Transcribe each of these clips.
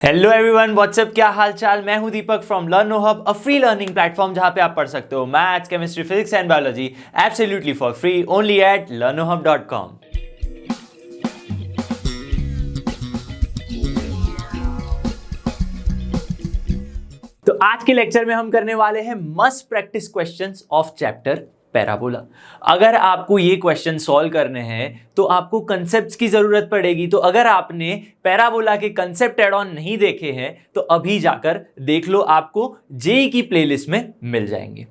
Hello everyone, WhatsApp, क्या हाल चाल। मैं हूं Deepak from Learno Hub, a free learning platform जहां पे आप पढ़ सकते हो maths, chemistry, physics and biology absolutely for free only at learnohub.com। तो आज के लेक्चर में हम करने वाले हैं must practice questions of chapter parabola. अगर आपको ये क्वेश्चन सॉल्व करने हैं तो आपको कंसेप्ट्स की जरूरत पड़ेगी। तो अगर आपने पैराबोला के कंसेप्ट एड ऑन नहीं देखे हैं तो अभी जाकर देख लो, आपको जेई की प्लेलिस्ट में मिल जाएंगे।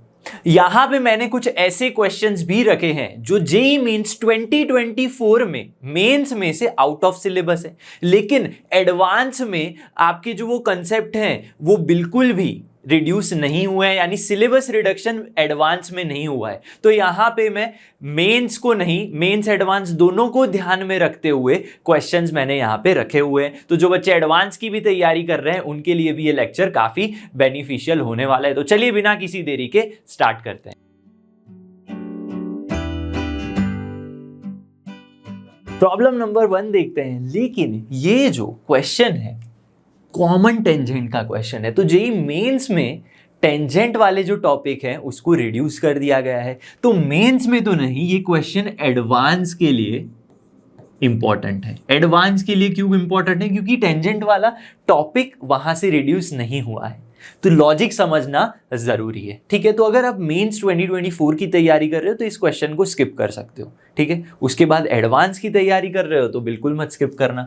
यहां पे मैंने कुछ ऐसे क्वेश्चंस भी रखे हैं जो जेई मींस 2024 में मेंस में से आउट ऑफ सिलेबस है, लेकिन एडवांस में आपके जो वो कंसेप्ट हैं वो बिल्कुल भी रिड्यूस नहीं हुए हैं, यानी सिलेबस रिडक्शन एडवांस में नहीं हुआ है। तो यहां पे मैं मेंस को नहीं, मेंस एडवांस दोनों को ध्यान में रखते हुए क्वेश्चंस मैंने यहां पे रखे हुए हैं। तो जो बच्चे एडवांस की भी तैयारी कर रहे हैं उनके लिए भी ये लेक्चर काफी बेनिफिशियल होने वाला है। तो चलिए बिना किसी देरी के स्टार्ट करते हैं। प्रॉब्लम नंबर 1 देखते हैं। लेकिन ये जो क्वेश्चन है कॉमन टेंजेंट का क्वेश्चन है, तो जेई मेंस में टेंजेंट वाले जो टॉपिक है उसको रिड्यूस कर दिया गया है। तो मेंस में तो नहीं, ये क्वेश्चन एडवांस के लिए इंपॉर्टेंट है। एडवांस के लिए क्यों इंपॉर्टेंट है? क्योंकि टेंजेंट वाला टॉपिक वहां से रिड्यूस नहीं हुआ है। तो लॉजिक समझना जरूरी है, ठीक है। तो अगर आप मेंस 2024 की तैयारी कर रहे हो तो इस क्वेश्चन को स्किप कर सकते हो, ठीक है। उसके बाद एडवांस की तैयारी कर रहे हो तो बिल्कुल मत स्किप करना,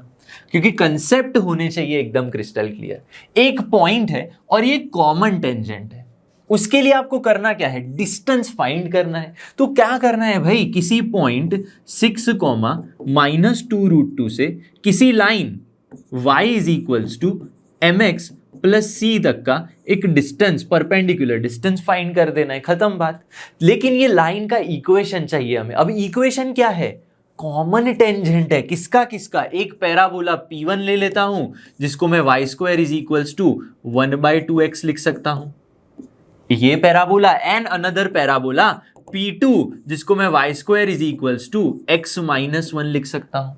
क्योंकि कंसेप्ट होने चाहिए एकदम क्रिस्टल क्लियर। एक पॉइंट है और ये कॉमन टेंजेंट है, उसके लिए आपको करना क्या है? डिस्टेंस फाइंड करना है। तो क्या करना है भाई? किसी पॉइंट 6, -2√2 से किसी line y is equals to mx plus C तक का एक डिस्टेंस, परपेंडिकुलर डिस्टेंस फाइंड कर देना है, खत्म बात। लेकिन ये लाइन का इक्वेशन चाहिए हमें। अब इक्वेशन क्या है? कॉमन टेंजेंट है। किसका किसका? एक पैराबोला P1 ले लेता हूं जिसको मैं y² is equals to 1/2x लिख सकता हूं। ये parabola and another parabola P2 जिसको मैं y² is equals to x-1 लिख सकता हूं।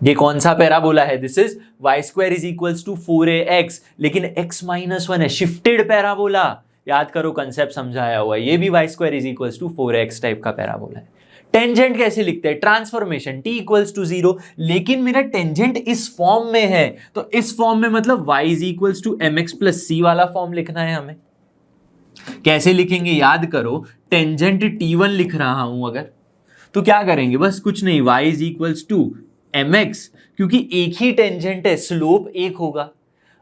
ये कौन सा पैराबोला है? This is y² is equals to 4ax, लेकिन x-1 है, शिफ्टेड पैराबोला। याद करो, कंसेप्ट समझाया हुआ है। ये भी y² is equals to 4ax type का पैराबोला है। टेंजेंट कैसे लिखते हैं? ट्रांसफॉर्मेशन t इक्वल्स टू 0, लेकिन मेरा टेंजेंट इस फॉर्म में है, तो इस फॉर्म में मतलब y is equals to mx plus c वाला फॉर्म लिखना है हमें। कैसे लिखेंगे? याद करो, टेंजेंट t1 लिख रहा हूं अगर, तो क्या करेंगे? बस कुछ नहीं, y is equals to mx, क्योंकि एक ही टेंजेंट है, स्लोप एक होगा।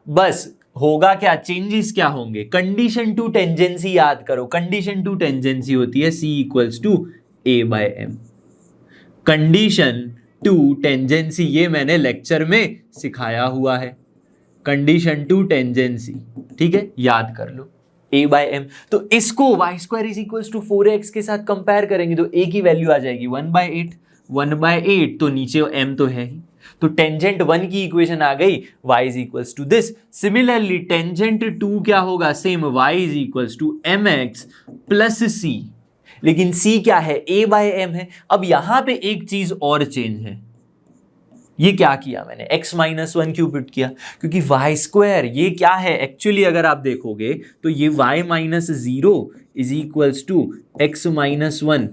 बस होगा क्या? चेंजेस क्या होंगे? कंडीशन टू टेंजेंसी याद करो। कंडीशन टू टेंजेंसी होती है c equals to a/m। Condition to tangency ये मैंने लेक्चर में सिखाया हुआ है। कंडीशन टू टेंजेंसी, ठीक है, याद कर लो, a/m। तो इसको y² is equals to 4x के साथ कंपेयर करेंगे तो a की वैल्यू आ जाएगी 1/8। 1/8 तो नीचे m तो है ही, तो टेंजेंट 1 की इक्वेशन आ गई, y is equals to this. Similarly tangent 2 क्या होगा? Same, y is equals to mx plus c, लेकिन c क्या है? a/m है। अब यहां पे एक चीज और चेंज है। ये क्या किया मैंने? x-1 क्यों पुट किया? क्योंकि y² ये क्या है एक्चुअली? अगर आप देखोगे तो ये y-0 is equals to x-1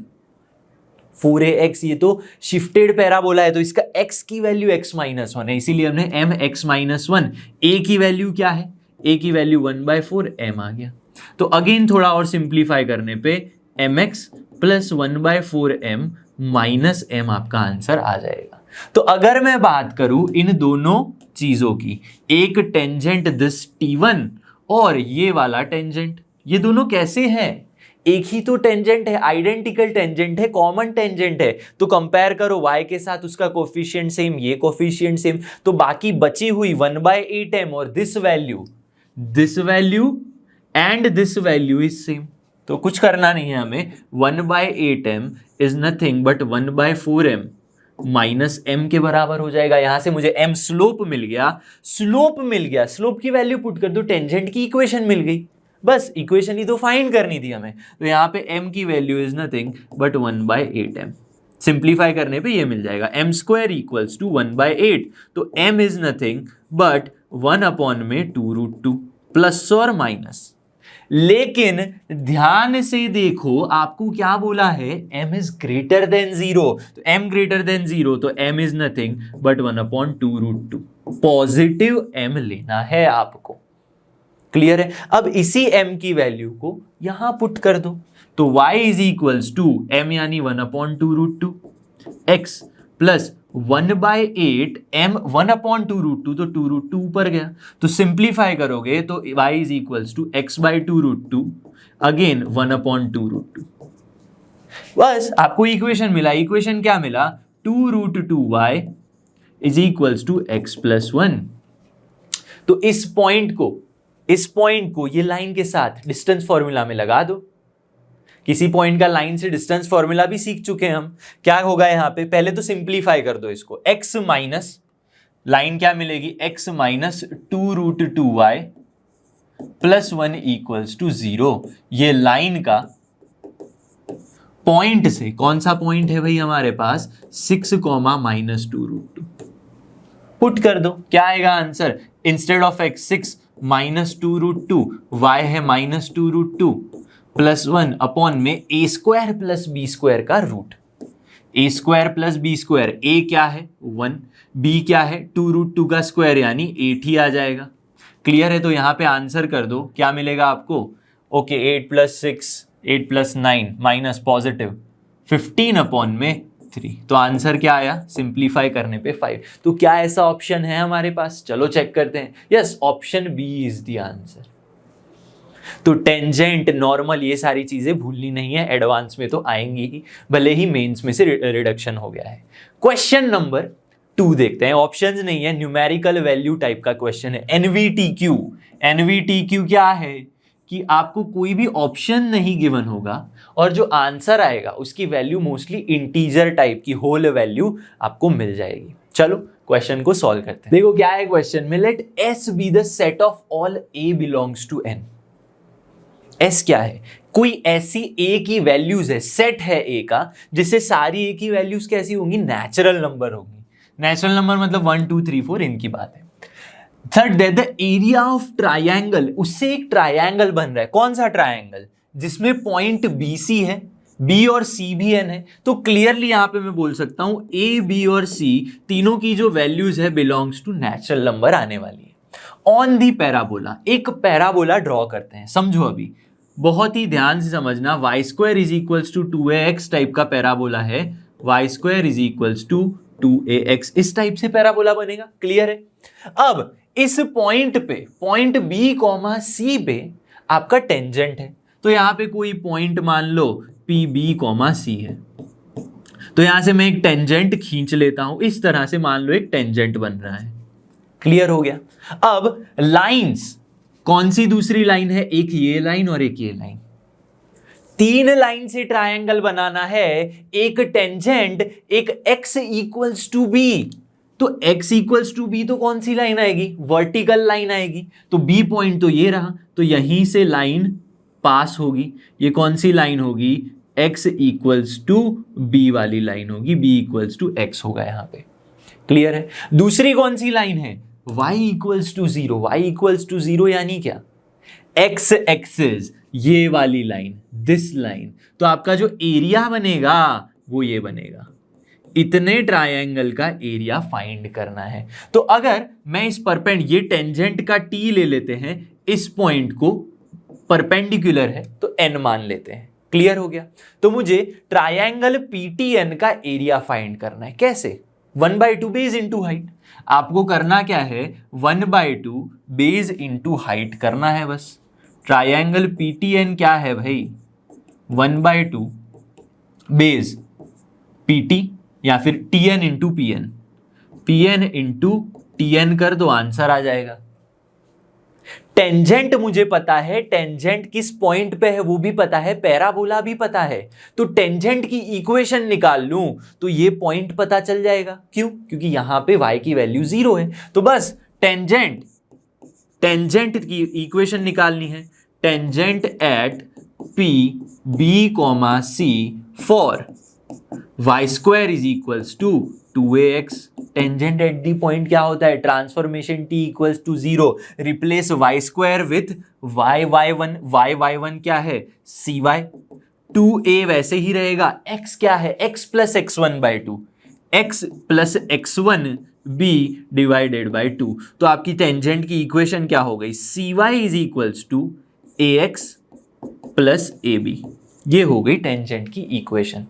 4ax। ये तो शिफ्टेड पैराबोला है, तो इसका x की वैल्यू x-1 है, इसीलिए हमने mx-1। a की वैल्यू क्या है? a की वैल्यू 1/4 m आ गया। तो अगेन थोड़ा और सिंप्लीफाई करने पे mx plus 1/4 m minus m आपका आंसर आ जाएगा। तो अगर मैं बात करूं इन दोनों चीजों की, एक टेंजेंट दिस t1 और ये वाला टेंजेंट, ये दोनों कैसे हैं? एक ही तो टेंजेंट है, आइडेंटिकल टेंजेंट है, कॉमन टेंजेंट है। तो कंपेयर करो y के साथ, उसका कोफिशिएंट सेम, ये कोफिशिएंट सेम, तो बाकी बची हुई 1/8m और this value and this value is same. तो कुछ करना नहीं है हमें। 1/8m is nothing but 1/4m minus m के बराबर हो जाएगा। यहां से मुझे m स्लोप मिल गया, स्लोप की वैल्यू पुट कर दो, टेंजेंट की इक्वेशन मिल गई। बस इक्वेशन ही तो फाइंड करनी थी हमें। तो यहाँ पे m की value is nothing but 1/8m। Simplify करने पे ये मिल जाएगा, m² इक्वल्स टू 1/8। तो m is nothing but 1 upon में 2√2 प्लस और माइनस। लेकिन ध्यान से देखो आपको क्या बोला है, m इज ग्रेटर देन 0, तो m ग्रेटर देन 0 तो m is nothing but 1 upon 2√2, positive m लेना है आपको। क्लियर है? अब इसी m की वैल्यू को यहां पुट कर दो, तो y is equals to m यानी 1 upon 2√2 x plus 1/8 m 1 upon 2√2, तो 2√2 ऊपर गया, तो सिंप्लीफाई करोगे तो y is equals to x/2√2 again 1 upon 2√2। बस आपको इक्वेशन मिला। इक्वेशन क्या मिला? 2√2y is equals to x plus 1। तो इस पॉइंट को ये लाइन के साथ डिस्टेंस फॉर्मूला में लगा दो। किसी पॉइंट का लाइन से डिस्टेंस फॉर्मूला भी सीख चुके हैं हम। क्या होगा यहां पे? पहले तो सिंप्लीफाई कर दो इसको, x माइनस लाइन क्या मिलेगी, x minus 2√2y plus 1 equals to 0। ये लाइन का पॉइंट से, कौन सा पॉइंट है भाई हमारे पास, 6, -2√2 पुट कर दो। क्या आएगा answer? Instead of x 6 -2√2, y है -2√2 प्लस 1 अपॉन में a² प्लस b² का root. a² plus b², a क्या है 1, b क्या है 2√2 का स्क्वायर यानी 8 ही आ जाएगा। क्लियर है? तो यहां पे आंसर कर दो, क्या मिलेगा आपको? ओके 8 + 6 8 + 9 माइनस पॉजिटिव 15 अपॉन में 3। तो आंसर क्या आया? सिंप्लीफाई करने पे 5। तो क्या ऐसा ऑप्शन है हमारे पास? चलो चेक करते हैं। Yes, option b is the answer. तो टेंजेंट, नॉर्मल, ये सारी चीजें भूलनी नहीं है, एडवांस में तो आएंगी ही, भले ही मेंस में से रिडक्शन हो गया है। क्वेश्चन नंबर 2 देखते हैं। ऑप्शंस नहीं है, न्यूमेरिकल वैल्यू टाइप का क्वेश्चन है। एनवीटीक्यू। एनवीटीक्यू क्या है कि आपको कोई भी ऑप्शन नहीं गिवन होगा और जो आंसर आएगा उसकी वैल्यू मोस्टली इंटीजर टाइप की होल वैल्यू आपको मिल जाएगी। चलो क्वेश्चन को सॉल्व करते हैं। देखो क्या है क्वेश्चन में, let S be the set of all A belongs to N। S क्या है? कोई ऐसी A की वैल्यूज है, सेट है A का, जिससे सारी A की वैल्यूज कैसी होंगी? नेचुरल नंबर होंगी। नेचुरल नंबर मतलब 1 2 3 4 इनकी बात है। Third, that the area of triangle, उससे एक ट्रायंगल बन रहा है। कौन सा ट्रायंगल? जिसमें पॉइंट BC है, B और C भी N है। तो क्लियरली यहां पे मैं बोल सकता हूं A, B और C तीनों की जो वैल्यूज है बिलोंग्स टू नेचुरल नंबर आने वाली है। ऑन दी पैराबोला, एक पैराबोला ड्रॉ करते हैं। समझो अभी, बहुत ही ध्यान से समझना। y² is equals to 2ax type का पैराबोला है। y² is equals to 2ax, इस टाइप से पैराबोला बनेगा। क्लियर है? अब इस पॉइंट पे, पॉइंट B, C पे आपका टेंजेंट है। तो यहां पे कोई पॉइंट मान लो PB, C है। तो यहां से मैं एक टेंजेंट खींच लेता हूं, इस तरह से मान लो एक टेंजेंट बन रहा है। क्लियर हो गया? अब लाइंस, कौन सी दूसरी लाइन है? एक ये लाइन और एक ये लाइन। 3 लाइन से ट्रायंगल बनाना है, एक टेंजेंट, एक x इक्वल्स टू b। तो x इक्वल्स टू b तो कौन सी लाइन आएगी? वर्टिकल लाइन आएगी। तो b पॉइंट तो ये रहा, तो यहीं से लाइन पास होगी। ये कौन सी लाइन होगी? x इक्वल्स टू b वाली लाइन होगी। b इक्वल्स टू x होगा यहां पे। क्लियर है? दूसरी कौन सी लाइन है? y equals to 0। y equals to 0 यानी क्या? x एक्सिस, ये वाली लाइन, दिस लाइन। तो आपका जो एरिया बनेगा वो ये बनेगा। इतने ट्रायंगल का एरिया फाइंड करना है। तो अगर मैं इस ये टेंजेंट का t ले लेते हैं, इस पॉइंट को परपेंडिकुलर है तो n मान लेते हैं। क्लियर हो गया? तो मुझे ट्रायंगल PTN का एरिया फाइंड करना है। कैसे? 1/2 बेस इंटू हाइट। आपको करना क्या है? 1/2 बेस इंटू हाइट करना है बस। ट्रायंगल PTN क्या है भाई? 1/2 बेस PT या फिर TN into PN। PN into TN कर दो, आंसर आ जाएगा। टेंजेंट मुझे पता है, टेंजेंट किस पॉइंट पे है वो भी पता है, पैराबोला भी पता है। तो टेंजेंट की इक्वेशन निकाल लूं तो ये पॉइंट पता चल जाएगा। क्यों? क्योंकि यहां पे y की वैल्यू 0 है। तो बस टेंजेंट की इक्वेशन निकालनी है। Tangent at P, B, C for y square is equals to 2ax। Tangent at the point क्या होता है, transformation t equals to 0, replace y square with y1 क्या है cy, 2a वैसे ही रहेगा, x क्या है x plus x1/2, x plus x1b divided by 2। तो आपकी टेंजेंट की इक्वेशन क्या हो गई, cy is equals to ax plus ab। ये हो गई टेंजेंट की इक्वेशन।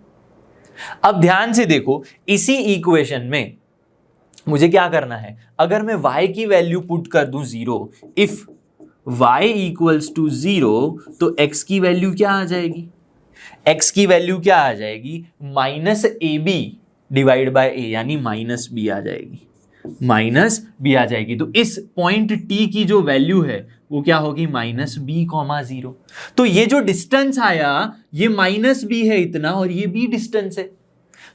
अब ध्यान से देखो, इसी इक्वेशन में मुझे क्या करना है, अगर मैं y की वैल्यू पुट कर दूं 0, इफ y इक्वल्स टू 0, तो x की वैल्यू क्या आ जाएगी, x की वैल्यू क्या आ जाएगी, minus ab divide by a, यानी माइनस b आ जाएगी, माइनस b आ जाएगी। तो इस पॉइंट t की जो वैल्यू है वो क्या होगी, माइनस b कॉमा 0। तो ये जो डिस्टेंस आया ये माइनस b है इतना, और ये b डिस्टेंस है,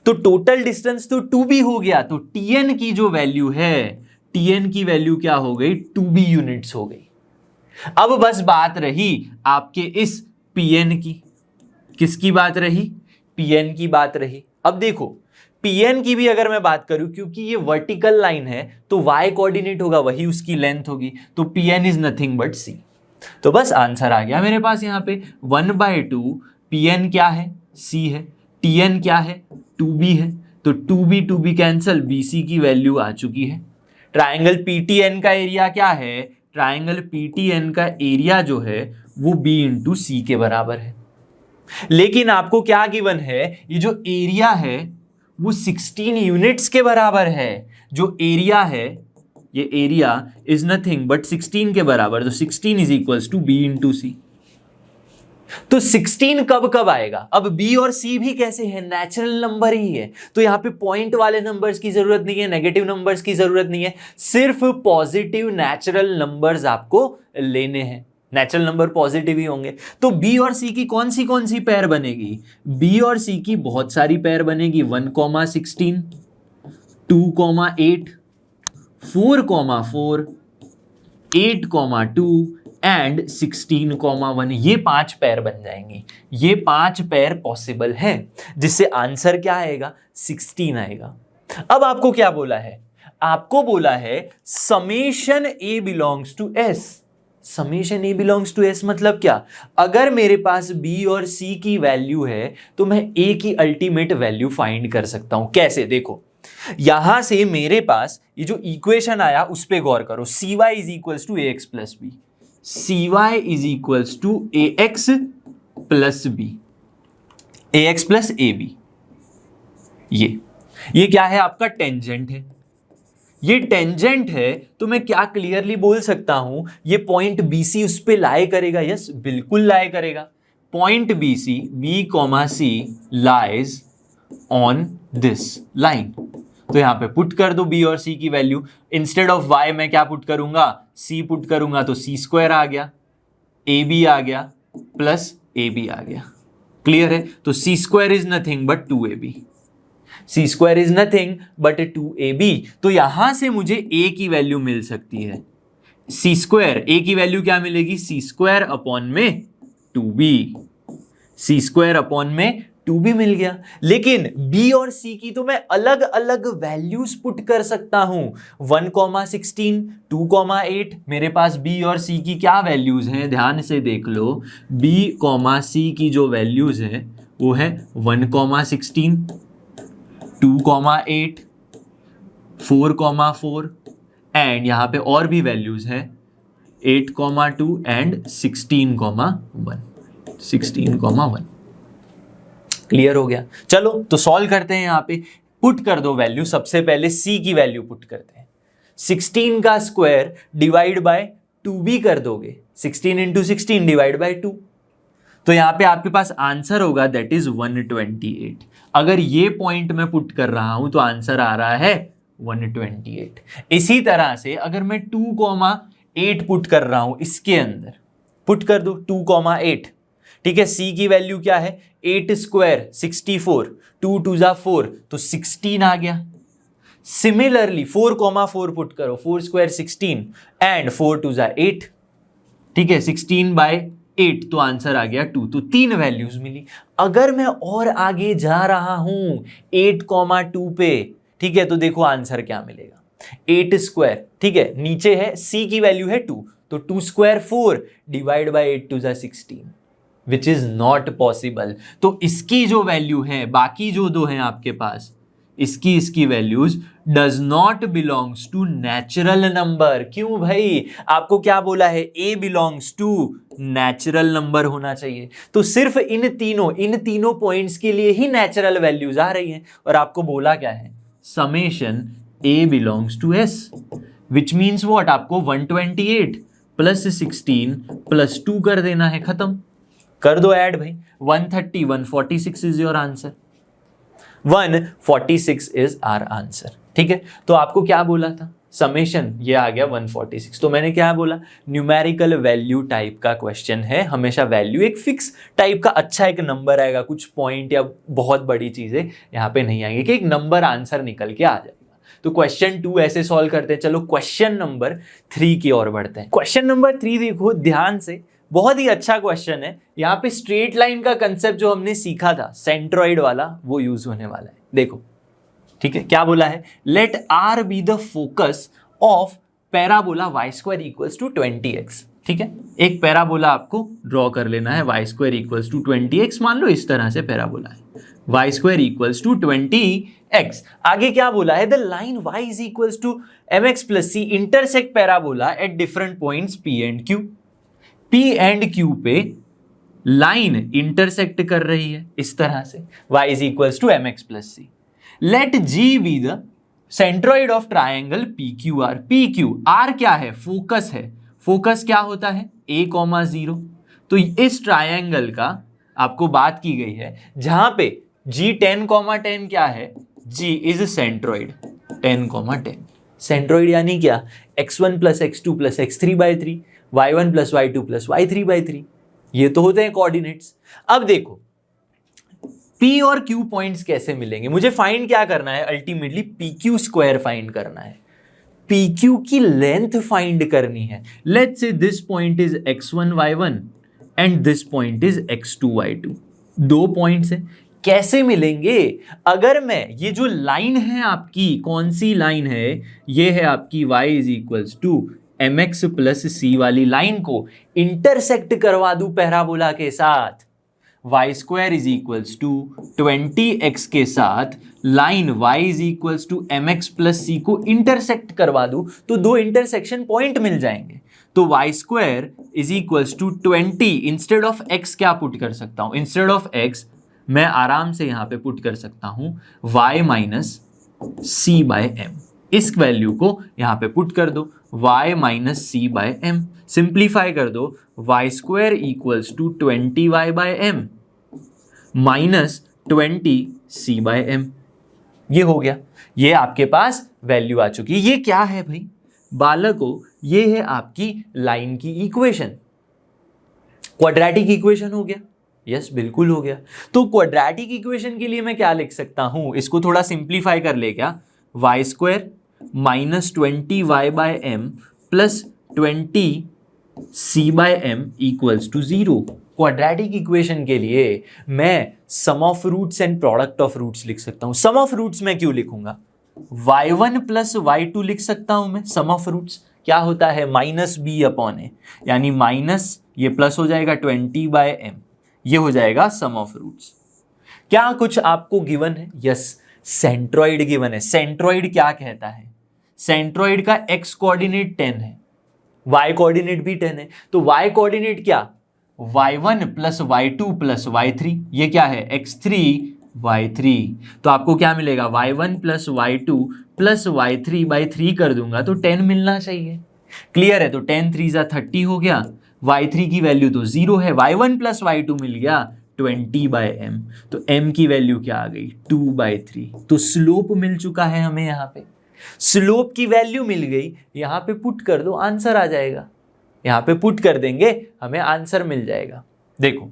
तो टोटल डिस्टेंस तो 2b हो गया। तो tn की जो वैल्यू है, tn की वैल्यू क्या हो गई, 2b यूनिट्स हो गई। अब बस बात रही आपके इस pn की, किसकी बात रही, pn की बात रही। अब देखो pn की भी अगर मैं बात करूं, क्योंकि ये वर्टिकल लाइन है तो y कोऑर्डिनेट होगा, वही उसकी लेंथ होगी, तो pn is nothing but c। तो बस आंसर आ गया मेरे पास यहाँ पे 1/2, pn क्या है c है, tn क्या है 2b है, तो 2b कैंसल, bc की वैल्यू आ चुकी है। ट्राइंगल ptn का एरिया क्या है, ट्राइंगल ptn का एरिया जो है वो b इंटू सी के बराबर है। लेकिन आपको क्या गिवन है, ये जो एरिया है वो 16 यूनिट्स के बराबर है। जो एरिया है, ये एरिया इज नथिंग बट 16 के बराबर, तो 16 is equals to b into C. तो 16 कब कब आएगा, अब b और c भी कैसे है, नेचुरल नंबर ही है, तो यहां पे पॉइंट वाले नंबर्स की जरूरत नहीं है, नेगेटिव नंबर्स की जरूरत नहीं है, सिर्फ पॉजिटिव नेचुरल नंबर्स आपको लेने हैं, नेचुरल नंबर पॉजिटिव ही होंगे। तो b और c की कौन सी पेयर बनेगी, b और c की बहुत सारी पेयर बनेगी, 1,16, 2,8, 4,4, 8,2 एंड 16,1, ये 5 पेयर बन जाएंगी। ये 5 पेयर पॉसिबल है, जिससे आंसर क्या आएगा, 16 आएगा। अब आपको क्या बोला है, आपको बोला है summation a belongs to s। Summation a belongs to s मतलब क्या, अगर मेरे पास b और c की वैल्यू है तो मैं a की अल्टीमेट वैल्यू फाइंड कर सकता हूं। कैसे, देखो यहां से मेरे पास ये जो इक्वेशन आया उस पे गौर करो, cy is equals to ax plus b, cy is equals to ax plus b, ax plus ab। ये क्या है, आपका टेंजेंट है। ये टेंजेंट है तो मैं क्या क्लियरली बोल सकता हूं, ये पॉइंट BC उस पे लाई करेगा, यस बिल्कुल लाई करेगा। Point BC, B, C lies on this line. तो यहां पे पुट कर दो b और c की वैल्यू, इंस्टेड ऑफ y मैं क्या पुट करूंगा, c पुट करूंगा, तो c² आ गया, ab आ गया, प्लस ab आ गया। क्लियर है, तो c² is nothing but 2ab, c² is nothing but 2ab। तो यहां से मुझे a की वैल्यू मिल सकती है, c², a की वैल्यू क्या मिलेगी, c² अपॉन में 2b, c² अपॉन में 2b मिल गया। लेकिन b और c की तो मैं अलग अलग वैल्यूज पुट कर सकता हूं, 1,16, 2,8, मेरे पास b और c की क्या वैल्यूज हैं, ध्यान से देख लो, b, c की जो वैल्यूज हैं वो है 1,16, 2,8, 4,4 एंड यहां पे और भी वैल्यूज है 8,2 एंड 16,1। क्लियर हो गया। चलो तो सॉल्व करते हैं, यहां पे पुट कर दो वैल्यू। सबसे पहले c की वैल्यू पुट करते हैं, 16 का स्क्वायर डिवाइड बाय 2b कर दोगे, 16 इंटू 16 डिवाइड बाय 2, तो यहां पे आपके पास आंसर होगा दैट इज 128। अगर ये पॉइंट मैं पुट कर रहा हूं तो आंसर आ रहा है 128। इसी तरह से अगर मैं 2,8 पुट कर रहा हूं, इसके अंदर पुट कर दो 2,8, ठीक है। c की वैल्यू क्या है, 8² 64, 2 2 जा 4, तो 16 आ गया। सिमिलरली 4,4 पुट करो, 4² 16 एंड 4 2 जा 8, ठीक है, 16 बाय 8, तो आंसर आ गया 2, तो 3 वैल्यूज मिली। अगर मैं और आगे जा रहा हूं 8,2 पे, ठीक है, तो देखो आंसर क्या मिलेगा, 8 स्क्वायर, ठीक है, नीचे है c की वैल्यू है 2, तो 2 square 4 divide by 8 to 16, which is not possible. तो इसकी जो वैल्यू है, बाकी जो दो हैं आपके पास, इसकी values does not belongs to natural number. क्यों भाई, आपको क्या बोला है, a belongs to natural number होना चाहिए। तो सिर्फ इन तीनों पॉइंट्स के लिए ही नेचुरल वैल्यूज आ रही हैं, और आपको बोला क्या है, summation a belongs to s, which means what, आपको 128 प्लस 16 प्लस 2 कर देना है, खत्म कर दो ऐड भाई, 130, 146 is your answer, 146 is our answer. ठीक है, तो आपको क्या बोला था, समेशन, ये आ गया 146। तो मैंने क्या बोला, न्यूमेरिकल वैल्यू टाइप का क्वेश्चन है, हमेशा वैल्यू एक फिक्स टाइप का अच्छा एक नंबर आएगा, कुछ पॉइंट या बहुत बड़ी चीजें यहाँ पे नहीं आएंगी कि एक नंबर आंसर निकल के आ जाएगा। तो क्वेश्चन 2 ऐसे सॉल्व करते हैं। चलो क्वेश्चन नंबर 3 की ओर बढ़ते हैं। क्वेश्चन नंबर 3 देखो ध्यान से, बहुत ही अच्छा क्वेश्चन है। यहाँ पे स्ट्रेट लाइन का कंसेप्ट जो हमने सीखा था सेंट्रॉइड वाला, वो यूज होने वाला है। देखो ठीक है, क्या बोला है, let r be the focus of parabola y square equals to 20x। ठीक है, एक पैराबोला आपको ड्रॉ कर लेना है, Y square equals to 20x, मान लो इस तरह से पैराबोला है, Y square equals to 20x। आगे क्या बोला है, the line y is equals to mx plus c intersect parabola at different points p and q। p and q पे लाइन इंटरसेक्ट कर रही है इस तरह से, y is equals to mx plus c। Let g be the centroid of triangle PQR। PQR क्या है, focus है। फोकस क्या होता है, a,0। तो इस ट्राइंगल का आपको बात की गई है जहां पे G 10,10 क्या है, G इज सेंट्रॉइड 10,10। सेंट्रॉइड यानी क्या, x1 plus x2 plus x3/3, y1 plus y2 plus y3/3, ये तो होते हैं कोऑर्डिनेट्स। अब देखो P और Q पॉइंट्स कैसे मिलेंगे, मुझे फाइंड क्या करना है, अल्टीमेटली PQ स्क्वायर फाइंड करना है, PQ की लेंथ फाइंड करनी है। Let's say this point is x1 y1 and this point is x2 y2, दो पॉइंट्स है, कैसे मिलेंगे। अगर मैं ये जो लाइन है आपकी, कौन सी लाइन है, ये है आपकी y is equals to mx plus c वाली लाइन को इंटरसेक्ट करवा दूं पैराबोला के साथ, y square is equals to 20x के साथ line y is equals to mx plus c को इंटरसेक्ट करवा दूं, तो दो इंटरसेक्शन पॉइंट मिल जाएंगे। तो y square is equals to 20, instead of x क्या पुट कर सकता हूं, इंस्टेड ऑफ x मैं आराम से यहां पे पुट कर सकता हूं y minus c by m। इस वैल्यू को यहां पे पुट कर दो, y minus c by m, simplify कर दो, y square equals to 20y by m minus 20c by m। ये हो गया, ये आपके पास वैल्यू आ चुकी है। ये क्या है भाई बालकों, ये है आपकी लाइन की इक्वेशन, क्वाड्रेटिक इक्वेशन हो गया। यस बिल्कुल हो गया। तो क्वाड्रेटिक इक्वेशन के लिए मैं क्या लिख सकता हूं, इसको थोड़ा सिंप्लीफाई कर ले, क्या, Y square minus 20y by m plus 20c by m equals to 0। Quadratic equation के लिए मैं sum of roots and product of roots लिख सकता हूं। सम ऑफ रूट्स मैं क्यों लिखूंगा, y1 प्लस y2 लिख सकता हूं मैं। सम ऑफ रूट्स क्या होता है, माइनस b अपॉन a, यानी माइनस ये प्लस हो जाएगा 20 बाय m, ये हो जाएगा सम ऑफ रूट्स। क्या कुछ आपको गिवन है, यस सेंट्रॉइड गिवन है। सेंट्रॉइड क्या कहता है, सेंट्रॉइड का x कोऑर्डिनेट 10 है, y कोऑर्डिनेट भी 10 है, तो y कोऑर्डिनेट क्या, y1 plus y2 plus y3, ये क्या है x3 y3। तो आपको क्या मिलेगा, y1 plus y2 plus y3/3 कर दूंगा तो 10 मिलना चाहिए। क्लियर है, तो 10 3 जा 30 हो गया, y3 की वैल्यू तो 0 है, y1 प्लस y2 मिल गया 20 बाय m, तो m की वैल्यू क्या आ गई 2/3। तो स्लोप मिल चुका है हमें, यहाँ पे स्लोप की वैल्यू मिल गई, यहाँ पे पुट कर दो आंसर आ जाएगा, यहाँ पे पुट कर देंगे हमें आंसर मिल जाएगा। देखो,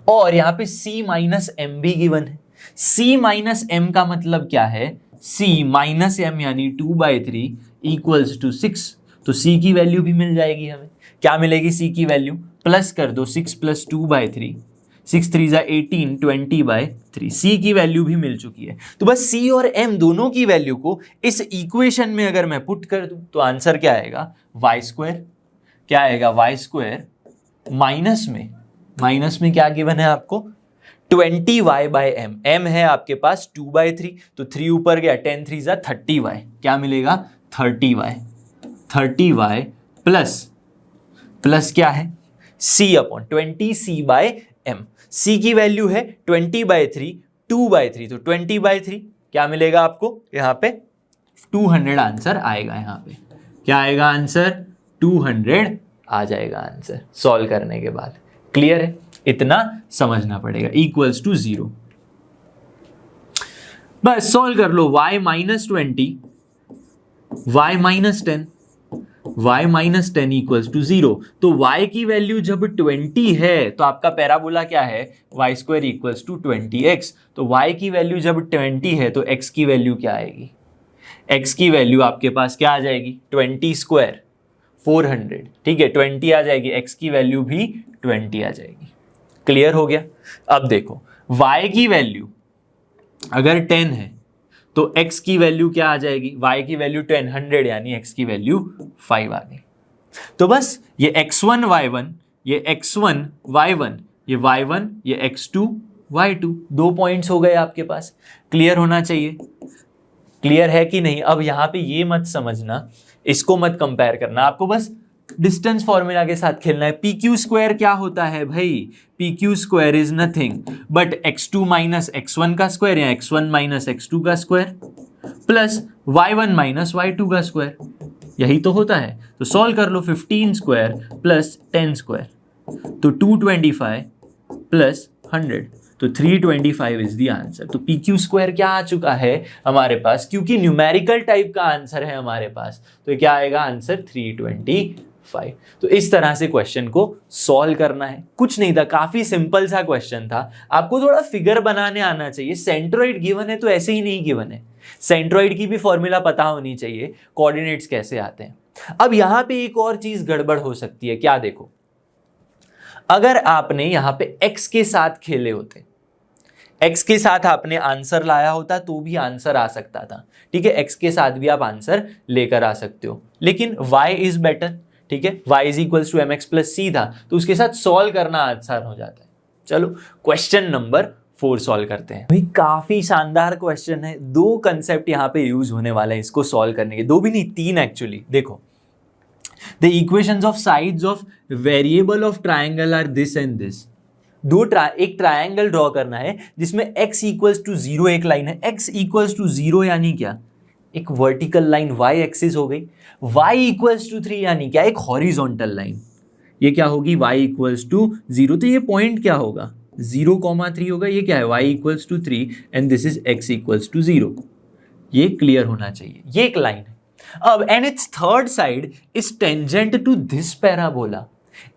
और यहाँ पे c माइनस एम भी गिवन है। c माइनस एम का मतलब क्या है, c माइनस एम यानी 2/3 इक्वल्स टू 6। तो c की वैल्यू भी मिल जाएगी हमें। क्या मिलेगी c की वैल्यू? प्लस कर दो 6 + 2/3, 6 3 = 18, 20/3। c की वैल्यू भी मिल चुकी है। तो बस c और m दोनों की वैल्यू को इस इक्वेशन में अगर मैं पुट कर दूं तो आंसर क्या आएगा? y²। क्या आएगा? y² माइनस में क्या गिवन है आपको? 20y/m। m है आपके पास 2/3, तो 3 ऊपर गया, 10 3 = 30y। क्या मिलेगा? 30y प्लस क्या है? c/20c/m। c की वैल्यू है 20/3, 2/3, तो 20/3 क्या मिलेगा आपको? यहाँ पे 200 आंसर आएगा। यहाँ पे क्या आएगा आंसर? 200 आ जाएगा आंसर सॉल्व करने के बाद। क्लियर है? इतना समझना पड़ेगा। = 0। बस सॉल्व कर लो। y - 20, y - 10, y - 10 = 0। तो y की वैल्यू जब 20 है तो आपका पैराबोला क्या है? y² = 20x। तो y की वैल्यू जब 20 है तो x की वैल्यू क्या आएगी? x की वैल्यू आपके पास क्या आ जाएगी? 20² 400। ठीक है, 20 आ जाएगी, x की वैल्यू भी 20 आ जाएगी। क्लियर हो गया? अब देखो y की वैल्यू अगर 10 है तो x की वैल्यू क्या आ जाएगी? y की वैल्यू 10, 100, यानी x की वैल्यू 5 आ गई। तो बस ये x1 y1, ये x1 y1, ये y1, ये x2 y2, 2 पॉइंट्स हो गए आपके पास। क्लियर होना चाहिए। क्लियर है कि नहीं? अब यहां पे ये मत समझना, इसको मत कंपेयर करना, आपको बस डिस्टेंस फॉर्मूला के साथ खेलना है। PQ² क्या होता है भाई? PQ² is nothing but x2 - x1 का स्क्वायर या x1 - x2 का स्क्वायर प्लस y1 - y2 का स्क्वायर। यही तो होता है। तो सॉल्व कर लो। 15² प्लस 10², तो 225 प्लस 100, तो 325 इज द आंसर। तो PQ² क्या आ चुका है हमारे पास? क्योंकि न्यूमेरिकल टाइप का आंसर है हमारे पास, तो क्या आएगा आंसर? 325। तो इस तरह से क्वेश्चन को सॉल्व करना है। कुछ नहीं था, काफी सिंपल सा क्वेश्चन था। आपको थोड़ा फिगर बनाने आना चाहिए। सेंट्रोइड गिवन है तो ऐसे ही नहीं गिवन है, सेंट्रोइड की भी फॉर्मूला पता होनी चाहिए, कोऑर्डिनेट्स कैसे आते हैं। अब यहां पे एक और चीज गड़बड़ हो सकती है। क्या? देखो, अगर आपने यहां पे x के साथ खेले होते, x के साथ आपने आंसर लाया होता तो भी आंसर आ सकता था। ठीक है, x के साथ भी आप आंसर लेकर आ सकते हो, लेकिन y इज बेटर। ठीक है, y = mx + c था, तो उसके साथ सॉल्व करना आसान हो जाता है। चलो क्वेश्चन नंबर 4 सॉल्व करते हैं। भाई काफी शानदार क्वेश्चन है। 2 कंसेप्ट यहाँ पे यूज होने वाले हैं इसको सॉल्व करने के, 2 भी नहीं 3 एक्चुअली। देखो, the equations of sides of variable of triangle are this and this. एक ट्राइंगल ड्रॉ करना है जिसमें x = 0 एक लाइन है। x = 0 यानी क्या? एक वर्टिकल लाइन y एक्सिस हो गई। y = 3 यानी क्या? एक हॉरिजॉन्टल लाइन। ये क्या होगी? y = 0। तो ये पॉइंट क्या होगा? 0,3 होगा। ये क्या है? y = 3 and this is x = 0। ये क्लियर होना चाहिए। ये एक लाइन है। अब and its third side is tangent to this parabola.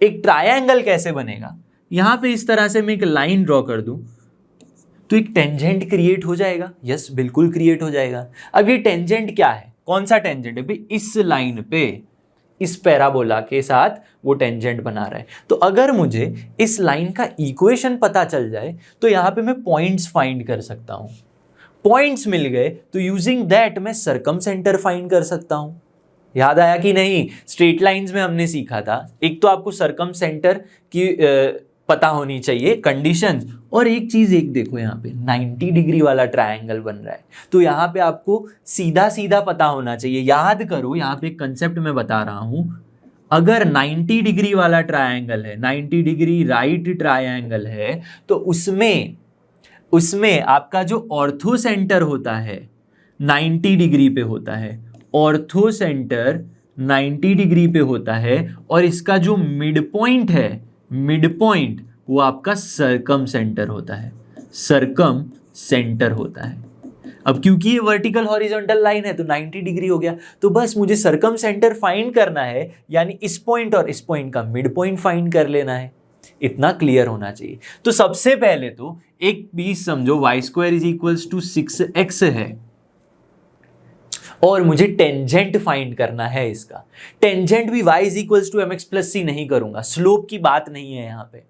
एक ट्रायंगल कैसे बनेगा? यहां पे इस तरह से मैं एक लाइन ड्रॉ कर दूं तो एक टेंजेंट क्रिएट हो जाएगा। यस, बिल्कुल क्रिएट हो जाएगा। अब ये टेंजेंट क्या है? कौन सा टेंजेंट है भाई? इस लाइन पे, इस पैराबोला के साथ वो टेंजेंट बना रहा है। तो अगर मुझे इस लाइन का इक्वेशन पता चल जाए तो यहां पे मैं पॉइंट्स फाइंड कर सकता हूं। पॉइंट्स मिल गए तो यूजिंग दैट मैं सर्कमसेंटर फाइंड कर सकता हूं। याद आया कि नहीं? स्ट्रेट लाइंस में हमने सीखा था, एक तो आपको सर्कमसेंटर की पता होनी चाहिए कंडीशंस, और एक चीज एक देखो, यहाँ पे 90 डिग्री वाला ट्रायंगल बन रहा है तो यहाँ पे आपको सीधा सीधा पता होना चाहिए। याद करो, यहाँ पे कंसेप्ट मैं बता रहा हूं, अगर 90 डिग्री वाला ट्रायंगल है, 90 डिग्री राइट ट्रायंगल है, तो उसमें आपका जो ऑर्थो सेंटर होता है 90 डिग्री पे होता है। ऑर्थो सेंटर 90 डिग्री पे होता है और इसका जो मिड पॉइंट है, मिड पॉइंट वो आपका सर्कम सेंटर होता है। सर्कम सेंटर होता है। अब क्योंकि ये वर्टिकल हॉरिजॉन्टल लाइन है तो 90 डिग्री हो गया। तो बस मुझे सर्कम सेंटर फाइंड करना है, यानी इस पॉइंट और इस पॉइंट का मिड पॉइंट फाइंड कर लेना है। इतना क्लियर होना चाहिए। तो सबसे पहले तो एक चीज समझो, y² = 6x है और मुझे टेंजेंट फाइंड करना है इसका। टेंजेंट भी y is equals to mx plus C नहीं करूंगा, स्लोप की बात नहीं है यहां पे।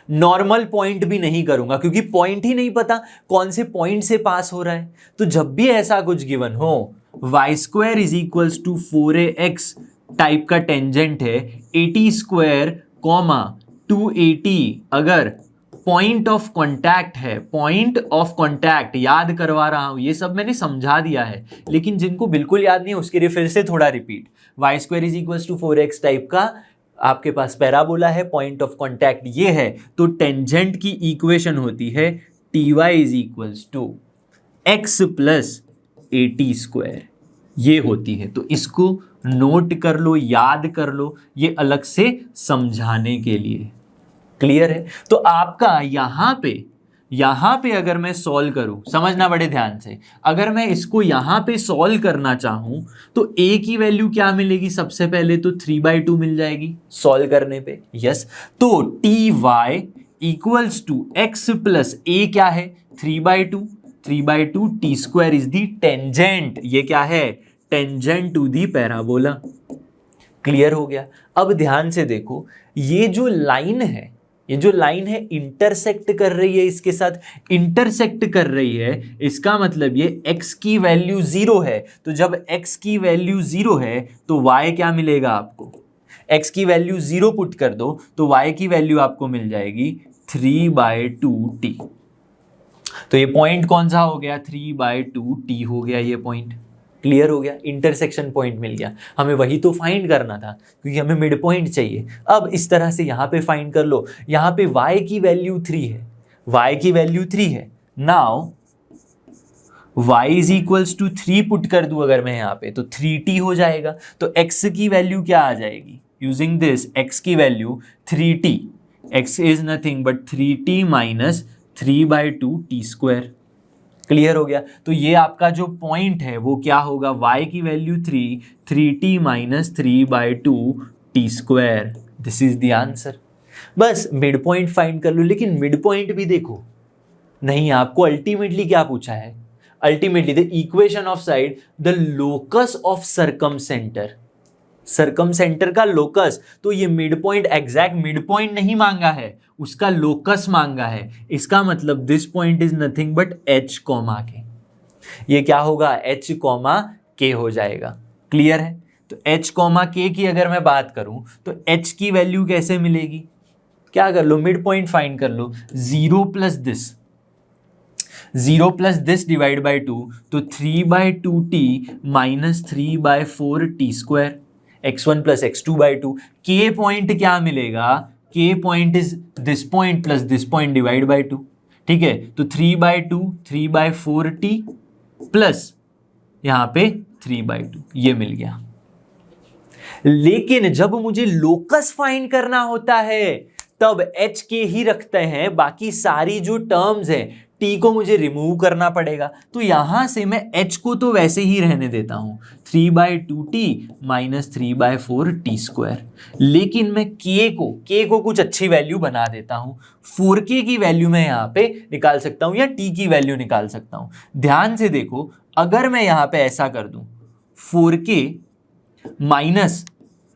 नॉर्मल पॉइंट भी नहीं करूंगा क्योंकि पॉइंट ही नहीं पता कौन से पॉइंट से पास हो रहा है। तो जब भी ऐसा कुछ गिवन हो, y square is equals to 4ax type का टेंजेंट है, 80 स्क्वायर कॉमा 280 अगर पॉइंट ऑफ कॉन्टैक्ट है, पॉइंट ऑफ कॉन्टैक्ट याद करवा रहा हूं, ये सब मैंने समझा दिया है, लेकिन जिनको बिल्कुल याद नहीं है उसके लिए फिर से थोड़ा repeat. Y square is equals to 4x type का आपके पास पैराबोला है, पॉइंट ऑफ कॉन्टैक्ट ये है, तो टेंजेंट की इक्वेशन होती है T y is equals to x plus 80 square, ये होती है। तो इसको नोट कर लो, याद कर लो, ये अलग से समझाने के लिए। क्लियर है? तो आपका यहां पे अगर मैं सॉल्व करूं, समझना बड़े ध्यान से, अगर मैं इसको यहां पे सॉल्व करना चाहूं तो a की वैल्यू क्या मिलेगी? सबसे पहले तो 3/2 मिल जाएगी सॉल्व करने पे। यस, तो T Y equals to x plus A क्या है? 3/2। 3/2 T square is the tangent, ये क्या है? Tangent to the parabola. Clear हो गया? अब ध्यान से देखो, ये जो लाइन है इंटरसेक्ट कर रही है इसके साथ, इंटरसेक्ट कर रही है, इसका मतलब ये x की वैल्यू 0 है। तो जब x की वैल्यू 0 है तो y क्या मिलेगा आपको? x की वैल्यू 0 पुट कर दो तो y की वैल्यू आपको मिल जाएगी 3/2t। तो ये पॉइंट कौन सा हो गया? 3/2t हो गया ये पॉइंट। क्लियर हो गया? इंटरसेक्शन पॉइंट मिल गया। हमें वही तो फाइंड करना था क्योंकि हमें मिड पॉइंट चाहिए। अब इस तरह से यहाँ पे फाइंड कर लो। यहाँ पे y की वैल्यू 3 है, y की वैल्यू 3 है। Now y is equals to 3 put कर दूं अगर मैं यहाँ पे, तो 3t हो जाएगा। तो x की वैल्यू क्या आ जाएगी? यूजिंग दिस x की value 3t, x is nothing but 3t minus 3/2t square. Clear हो गया? तो ये आपका जो पॉइंट है वो क्या होगा? y की value 3t minus 3/2t square. This is the answer. बस मिड पॉइंट फाइंड कर लो, लेकिन मिड पॉइंट भी देखो नहीं, आपको अल्टीमेटली क्या पूछा है? Ultimately the equation of side the locus of circumcentre, circumcentre का लोकस। तो ये mid point exact mid point नहीं मांगा है, उसका लोकस मांगा है। इसका मतलब this point is nothing but h comma K. ये क्या होगा? h कॉमा k हो जाएगा। क्लियर है? तो h कॉमा k की अगर मैं बात करूं तो h की वैल्यू कैसे मिलेगी? क्या कर लो? मिड पॉइंट फाइंड कर लो। 0 प्लस दिस डिवाइड बाई 2, तो 3/2t minus 3/4t square, x1 plus x2/2। k point क्या मिलेगा? k point is this point plus this point divide by 2। ठीक है, तो 3/2 3/4t प्लस यहां पे 3/2, ये मिल गया। लेकिन जब मुझे लोकस फाइंड करना होता है तब h के ही रखते हैं, बाकी सारी जो टर्म्स हैं t को मुझे रिमूव करना पड़ेगा। तो यहां से मैं h को तो वैसे ही रहने देता हूं, 3/2t माइनस 3/4t स्क्वायर। लेकिन मैं k को कुछ अच्छी वैल्यू बना देता हूं। 4k की वैल्यू मैं यहां पे निकाल सकता हूं या t की वैल्यू निकाल सकता हूं। ध्यान से देखो, अगर मैं यहां पे ऐसा कर दूं, 4k माइनस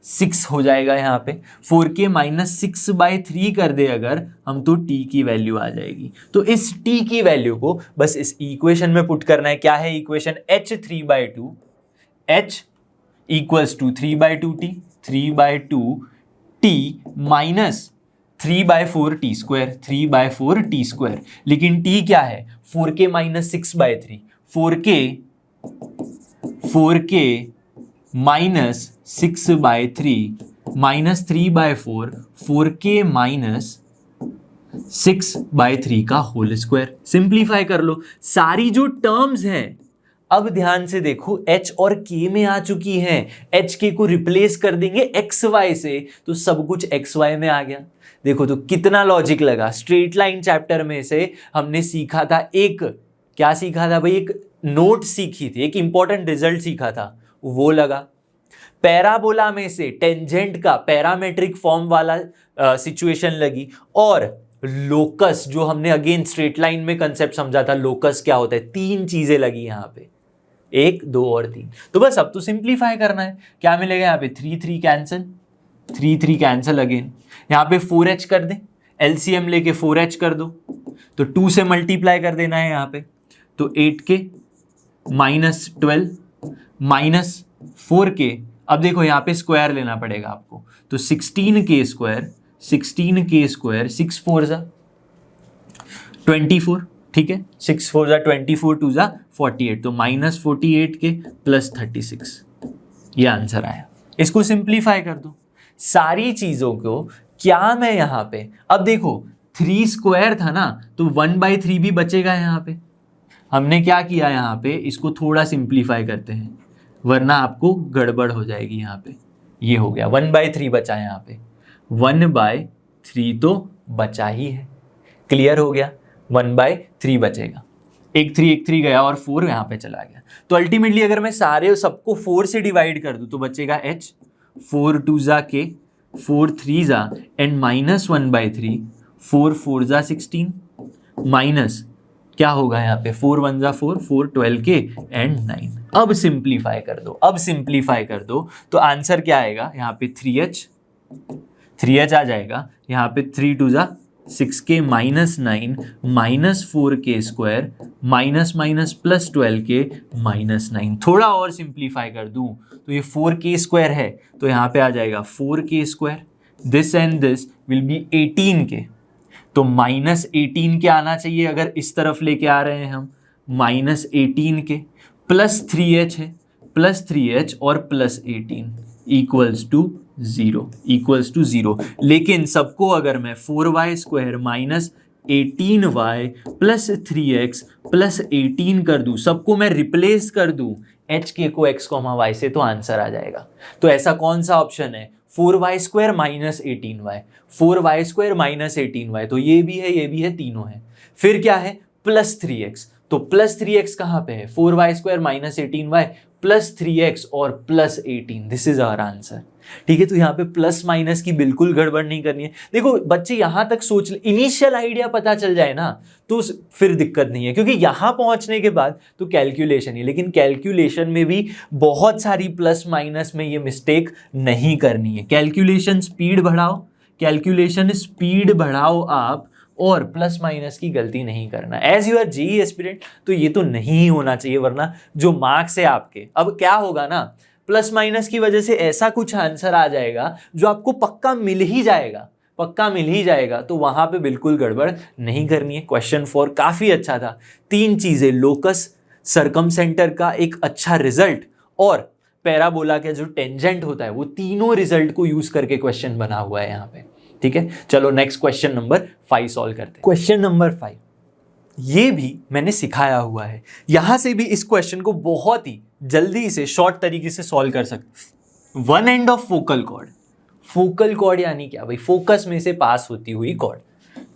6 हो जाएगा यहाँ पे, 4k माइनस 6/3 कर दे अगर हम, तो t की वैल्यू आ जाएगी। तो इस t की वैल्यू को बस इस इक्वेशन में पुट करना है। क्या है equation? h 3/2, h equals to 3/2t, 3/2t minus 3/4t square, 3/4t square. लेकिन t क्या है? 4k minus 6/3, 4k minus 6/3 minus 3/4, 4k minus 6/3 का होल स्क्वायर। सिंप्लीफाई कर लो सारी जो टर्म्स हैं। अब ध्यान से देखो, h और k में आ चुकी हैं, h k को रिप्लेस कर देंगे xy से, तो सब कुछ xy में आ गया। देखो तो कितना लॉजिक लगा। स्ट्रेट लाइन चैप्टर में से हमने सीखा था, एक क्या सीखा था भाई? एक नोट सीखी थी, एक इंपॉर्टेंट रिजल्ट सीखा था, वो लगा। पैराबोला में से टेंजेंट का पैरामेट्रिक फॉर्म वाला सिचुएशन लगी, और लोकस जो हमने अगेन स्ट्रेट लाइन में कंसेप्ट समझा था, लोकस क्या होता है, 3 चीजें लगी यहां पे। 1 2 और 3। तो बस अब तो सिंप्लीफाई करना है। क्या मिलेगा यहाँ पे 3 3 कैंसिल, 3 3 कैंसिल अगेन। यहाँ पे 4h कर दें, एलसीएम लेके 4h कर दो, तो 2 से मल्टीप्लाई कर देना है यहाँ पे, तो 8k -12 -4k। अब देखो यहाँ पे स्क्वायर लेना पड़ेगा आपको, तो 16k स्क्वायर 6 4 जा 24, ठीक है, 6 4 जा 24 2 जा 48, तो -48k +36, ये आंसर आया। इसको सिंप्लीफाई कर दो सारी चीजों को। क्या मैं यहाँ पे, अब देखो 3 स्क्वायर था ना, तो 1/3 भी बचेगा यहाँ पे। हमने क्या किया यहाँ पे, इसको थोड़ा सिंप्लीफाई करते हैं वरना आपको गड़बड़ हो जाएगी यहाँ पे। ये हो गया 1/3 बचा है यहाँ पे, 1/3 तो बचा ही है, क्लियर हो गया, 1/3 बचेगा। एक 3 गया और 4 यहाँ पे चला गया। तो अल्टीमेटली अगर मैं सारे सबको 4 से डिवाइड कर दूं तो बचेगा h, 4 2 जा k, 4 3 जा एंड -1/3, 4 4 जा 16 माइनस क्या होगा यहाँ पे 4 1 जा 4, 4 12k एंड 9। अब सिंप्लीफाई कर दो, तो आंसर क्या आएगा यहाँ पे 3h आ जाएगा, यहाँ पे 3 2 जा 6k -9 -4k स्क्वायर -+12k -9। थोड़ा और सिंप्लीफाई कर दूं तो ये 4k स्क्वायर है, तो यहाँ पे आ जाएगा 4k square, this and this will be 18k, तो -18k आना चाहिए अगर इस तरफ लेके आ रहे हैं हम, -18k +3h है, +3h और +18 इक्वल्स टू 0, लेकिन सबको अगर मैं 4y स्क्वायर -18y + 3x + 18 कर दूं, सबको मैं रिप्लेस कर दूं hk को x, y से, तो आंसर आ जाएगा। तो ऐसा कौन सा ऑप्शन है, 4y square -18y, 4y square -18y, तो ये भी है, तीनों है। फिर क्या है +3x, तो +3x कहाँ पे है, 4y स्क्वायर -18y +3x और +18, दिस इज आवर आंसर। ठीक है, तो यहाँ पे प्लस माइनस की बिल्कुल गड़बड़ नहीं करनी है। देखो बच्चे यहाँ तक सोच ले, इनिशियल आइडिया पता चल जाए ना तो फिर दिक्कत नहीं है, क्योंकि यहाँ पहुँचने के बाद तो कैलकुलेशन ही, लेकिन कैलकुलेशन में भी बहुत सारी प्लस माइनस में ये मिस्टेक नहीं करनी है। कैलकुलेशन स्पीड बढ़ाओ आप, और प्लस माइनस की गलती नहीं करना। As you are JEE aspirant तो ये तो नहीं होना चाहिए, वरना जो मार्क्स है आपके, अब क्या होगा ना, प्लस माइनस की वजह से ऐसा कुछ आंसर आ जाएगा जो आपको पक्का मिल ही जाएगा, तो वहां पे बिल्कुल गड़बड़ नहीं करनी है। क्वेश्चन 4 काफी अच्छा था, 3 चीजें, लोकस, सर्कमसेंटर का एक अच्छा रिजल्ट और पैराबोला का जो टेंजेंट होता है, वो तीनों रिजल्ट को यूज करके क्वेश्चन बना हुआ है यहाँ पे। ठीक है, चलो नेक्स्ट क्वेश्चन नंबर 5 सॉल्व करते हैं। क्वेश्चन नंबर 5 ये भी मैंने सिखाया हुआ है, यहां से भी इस क्वेश्चन को बहुत ही जल्दी से शॉर्ट तरीके से सॉल्व कर सकते। One end of focal cord यानी क्या भाई, फोकस में से पास होती हुई कॉर्ड।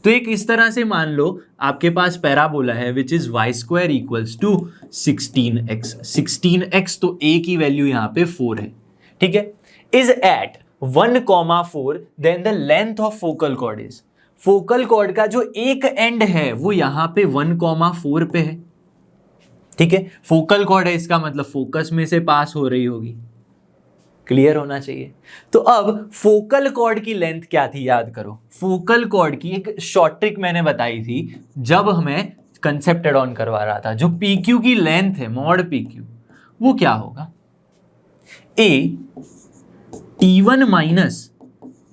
तो एक इस तरह से मान लो आपके पास पैराबोला है which is y square equals to 16x, तो a की वैल्यू यहाँ पे 4 है, ठीक है, is at 1,4, then the length of focal chord is, focal chord का जो एक एंड है वो यहां पे 1,4 पे है। ठीक है, फोकल कॉर्ड है, इसका मतलब फोकस में से पास हो रही होगी, क्लियर होना चाहिए। तो अब फोकल कॉर्ड की लेंथ क्या थी, याद करो। फोकल कॉर्ड की एक शॉर्ट ट्रिक मैंने बताई थी जब हमें कंसेप्ट एड ऑन करवा रहा था, जो PQ की लेंथ है, मॉड PQ, वो क्या होगा, A T1 माइनस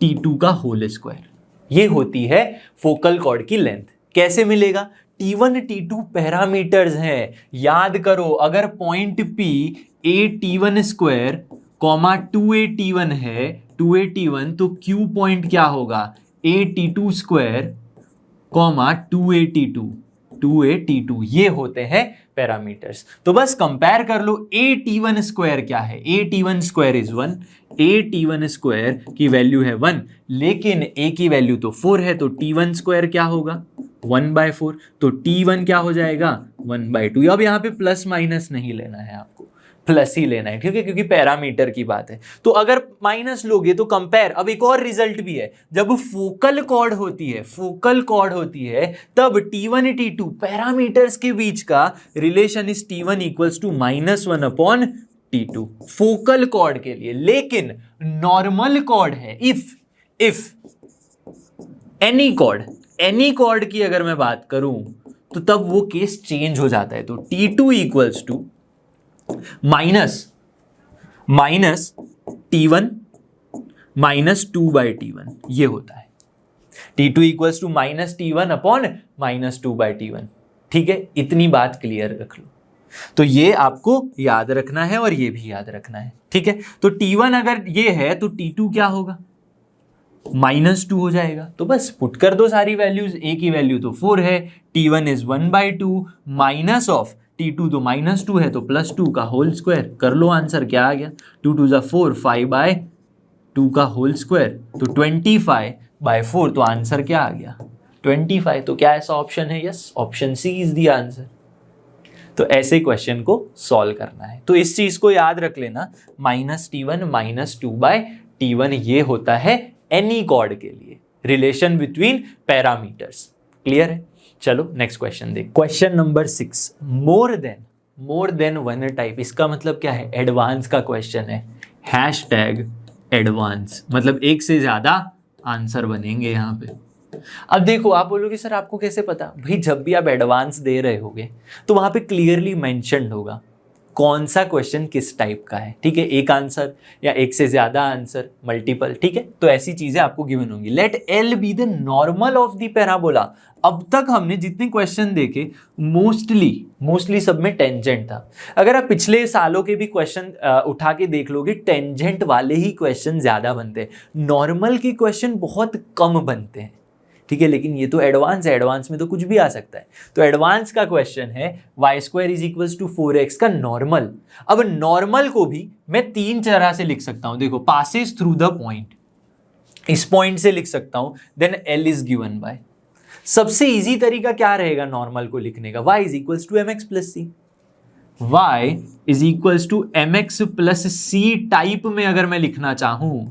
T2 का होल स्क्वायर, ये होती है फोकल कॉर्ड की लेंथ। कैसे मिलेगा, T1 T2 पैरामीटर्स हैं, याद करो। अगर point P A T1 square comma 2A T1 है, 2A T1, तो Q पॉइंट क्या होगा, A T2 square comma 2A T2, ये होते हैं पैरामीटर्स। तो बस कंपेयर कर लो, A T1 स्क्वायर क्या है, A T1 square is 1, A T1 square की वैल्यू है 1, लेकिन A की वैल्यू तो 4 है, तो T1 स्क्वायर क्या होगा 1/4, तो T1 क्या हो जाएगा 1/2। अब यहाँ पे प्लस माइनस नहीं लेना है आपको, प्लस ही लेना है, ठीक है, क्योंकि पैरामीटर की बात है। तो अगर माइनस लोगे तो कंपेयर, अब एक और रिजल्ट भी है, जब फोकल कॉर्ड होती है, फोकल कॉर्ड होती है, तब T1 T2 पैरामीटर्स के बीच का relation is T1 equals to -1 upon T2 focal chord के लिए। लेकिन नॉर्मल कॉर्ड है, इफ एनी कॉर्ड की अगर मैं बात करूं तो तब वो केस चेंज हो जाता है। तो T2 equals to minus T1 -2/T1 ये होता है। T2 equals to -T1 upon -2/T1। ठीक है, इतनी बात क्लियर रख लो। तो ये आपको याद रखना है और ये भी याद रखना है। ठीक है, तो T1 अगर ये है तो T2 क्या होगा, -2 हो जाएगा। तो बस पुट कर दो सारी वैल्यूज, ए की वैल्यू तो 4 है, T1 is 1/2 minus of T2 तो -2 है तो +2 का होल स्क्वायर, कर लो आंसर क्या आ गया, 2 2 4 5/2 का होल स्क्वायर, तो 25/4, तो आंसर क्या आ गया 25। तो क्या ऐसा ऑप्शन है, yes, option C is the answer. तो ऐसे क्वेश्चन को सॉल्व करना है। तो इस चीज को याद रख लेना, -T1 -2/T1 ये होता है एनी कॉर्ड के लिए, रिलेशन बिटवीन पैरामीटर्स। क्लियर है? चलो नेक्स्ट क्वेश्चन देख। Question number 6, more than one type, इसका मतलब क्या है, एडवांस का क्वेश्चन है, #एडवांस, मतलब एक से ज्यादा आंसर बनेंगे यहाँ पे। अब देखो, आप बोलोगे सर आपको कैसे पता, भाई जब भी आप एडवांस दे रहे होगे तो वहां पे क्लियरली मेंशन्ड होगा कौन सा क्वेश्चन किस टाइप का है। ठीक है, एक आंसर या एक से ज्यादा आंसर, मल्टीपल, ठीक है, तो ऐसी चीजें आपको गिवन होंगी। Let L be the normal of the parabola. अब तक हमने जितने क्वेश्चन देखे मोस्टली सब में टेंजेंट था। अगर आप पिछले सालों के भी क्वेश्चन उठा के देख लोगे, टेंजेंट वाले ही क्वेश्चन ज्यादा बनते हैं, नॉर्मल के क्वेश्चन बहुत कम बनते हैं। ठीक है, लेकिन ये तो एडवांस है, एडवांस में तो कुछ भी आ सकता है। तो एडवांस का क्वेश्चन है y² is equals to 4x का नॉर्मल। अब नॉर्मल को भी मैं 3 तरह से लिख सकता हूं, देखो, पासेस थ्रू द पॉइंट, इस पॉइंट से लिख सकता हूं, then l is given by. सबसे इजी तरीका क्या रहेगा नॉर्मल को लिखने का, y is equals to mx plus c। y is equals to mx plus c type में अगर मैं लिखना चाहूं,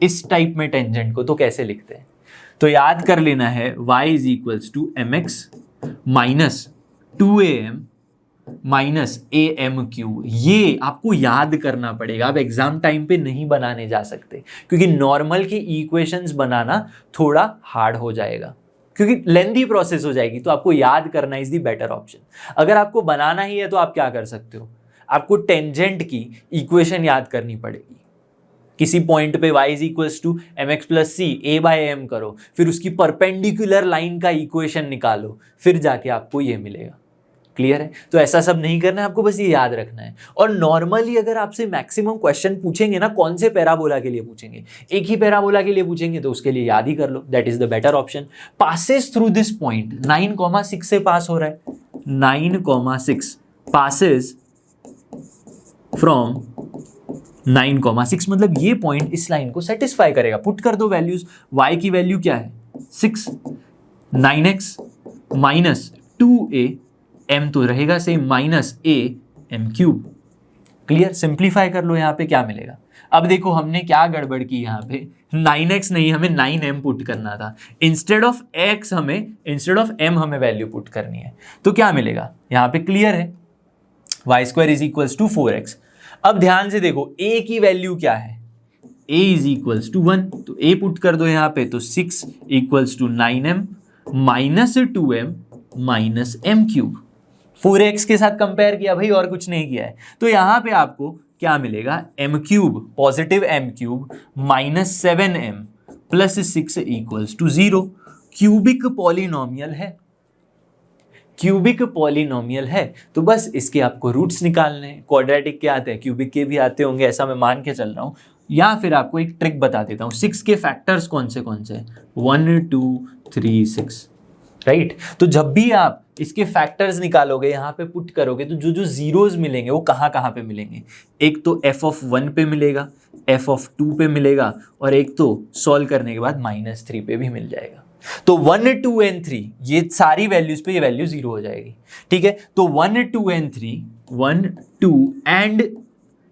इस टाइप में टेंजेंट को, तो कैसे लिखते हैं, तो याद कर लेना है y is equals to mx minus 2am minus am³। ये आपको याद करना पड़ेगा, आप एग्जाम टाइम पे नहीं बनाने जा सकते, क्योंकि नॉर्मल के इक्वेशंस बनाना थोड़ा हार्ड हो जाएगा, क्योंकि लेंथी प्रोसेस हो जाएगी। तो आपको याद करना इज द बेटर ऑप्शन। अगर आपको बनाना ही है तो आप क्या कर सकते हो, आपको टेंजेंट की इक्वेशन याद करनी पड़ेगी। किसी पॉइंट पे y is equals to mx plus c, a/m करो, फिर उसकी परपेंडिकुलर लाइन का इक्वेशन निकालो, फिर जाके आपको ये मिलेगा। क्लियर है? तो ऐसा सब नहीं करना है, आपको बस ये याद रखना है। और नॉर्मली अगर आपसे मैक्सिमम क्वेश्चन पूछेंगे ना, कौन से पैराबोला के लिए पूछेंगे, एक ही पैराबोला के लिए पूछेंगे, तो उसके लिए याद ही कर लो, that is the better option. Passes through this point, 9,6 से पास हो रहा है, 9,6 पासेस फ्रॉम 9,6, मतलब ये पॉइंट इस लाइन को सेटिस्फाई करेगा। पुट कर दो वैल्यूज, y की वैल्यू क्या है 6, 9x माइनस 2a, m तो रहेगा same, minus am³। Clear? Simplify कर लो, यहाँ पे क्या मिलेगा। अब देखो हमने क्या गड़बड़ की, यहाँ पे 9x नहीं, हमें 9m पुट करना था, इंस्टेड ऑफ m हमें वैल्यू पुट करनी है। तो क्या मिलेगा यहाँ पे, क्लियर है, y² is equals to 4x। अब ध्यान से देखो, a की वैल्यू क्या है, a इज इक्वल्स टू 1, तो a पुट कर दो यहाँ पे, तो 6 equals to 9m minus 2m minus m³। 4x के साथ कंपेयर किया भाई, और कुछ नहीं किया है। तो यहाँ पे आपको क्या मिलेगा, m³ positive m³ minus 7m plus 6 equals to 0। Cubic polynomial है, तो बस इसके आपको रूट्स निकालने हैं। क्वाड्रेटिक के आते हैं, क्यूबिक के भी आते होंगे, ऐसा मैं मान के चल रहा हूँ। या फिर आपको एक ट्रिक बता देता हूँ, 6 के फैक्टर्स कौन से 1 2 3 6, राइट। तो जब भी आप इसके फैक्टर्स निकालोगे, यहाँ पे पुट करोगे, तो जो जीरोज मिलेंगे वो कहाँ पे मिलेंगे, एक तो f(1) पे मिलेगा, f(2) पे मिलेगा, और एक तो सॉल्व करने के बाद -3 पे भी मिल जाएगा। तो 1 2 and 3 ये सारी वैल्यूज पे ये वैल्यू 0 हो जाएगी। ठीक है, तो 1 2 and 3, 1 2 and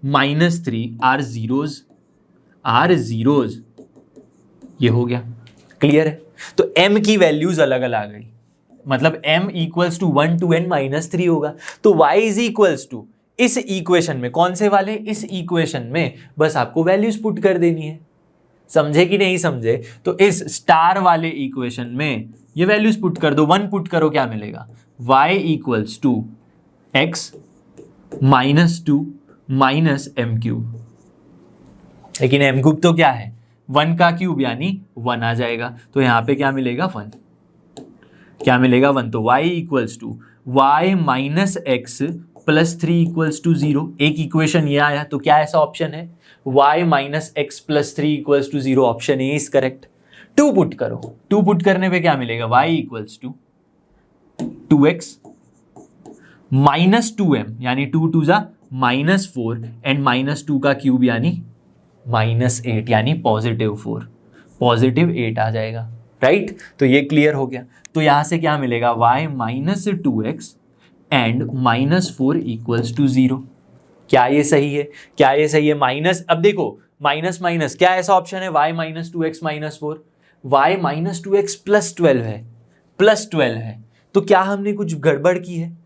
-3 आर जीरोज, ये हो गया। क्लियर है? तो m की वैल्यूज अलग अलग आ गई, मतलब m equals to 1 to n -3 होगा। तो y इज इक्वल्स टू इस इक्वेशन में, कौन से वाले, इस इक्वेशन में बस आपको वैल्यूज पुट कर देनी है। समझे कि नहीं समझे? तो इस स्टार वाले इक्वेशन में ये वैल्यूज पुट कर दो, 1 पुट करो, क्या मिलेगा, y equals to x -2 minus m cube. लेकिन m क्यूब तो क्या है, 1 का क्यूब यानी 1 आ जाएगा, तो यहां पे क्या मिलेगा, 1। क्या मिलेगा, 1। तो y equals to y minus x plus 3 equals to 0। एक इक्वेशन ये आया, तो क्या ऐसा ऑप्शन है, y minus x plus 3 equals to 0, option A is correct. 2 put करो, 2 पुट करने पे क्या मिलेगा, y equals to 2x minus 2m यानी 2 2 जा -4 एंड -2 का क्यूब यानी -8 यानी +4, +8 आ जाएगा, राइट। तो ये क्लियर हो गया। तो यहां से क्या मिलेगा, y minus 2x and -4 equals to 0। क्या ये सही है, क्या ये सही है? माइनस, अब देखो माइनस माइनस, क्या ऐसा ऑप्शन है y minus 2x -4, y minus 2x plus 12 है, प्लस 12 है। तो क्या हमने कुछ गड़बड़ की है,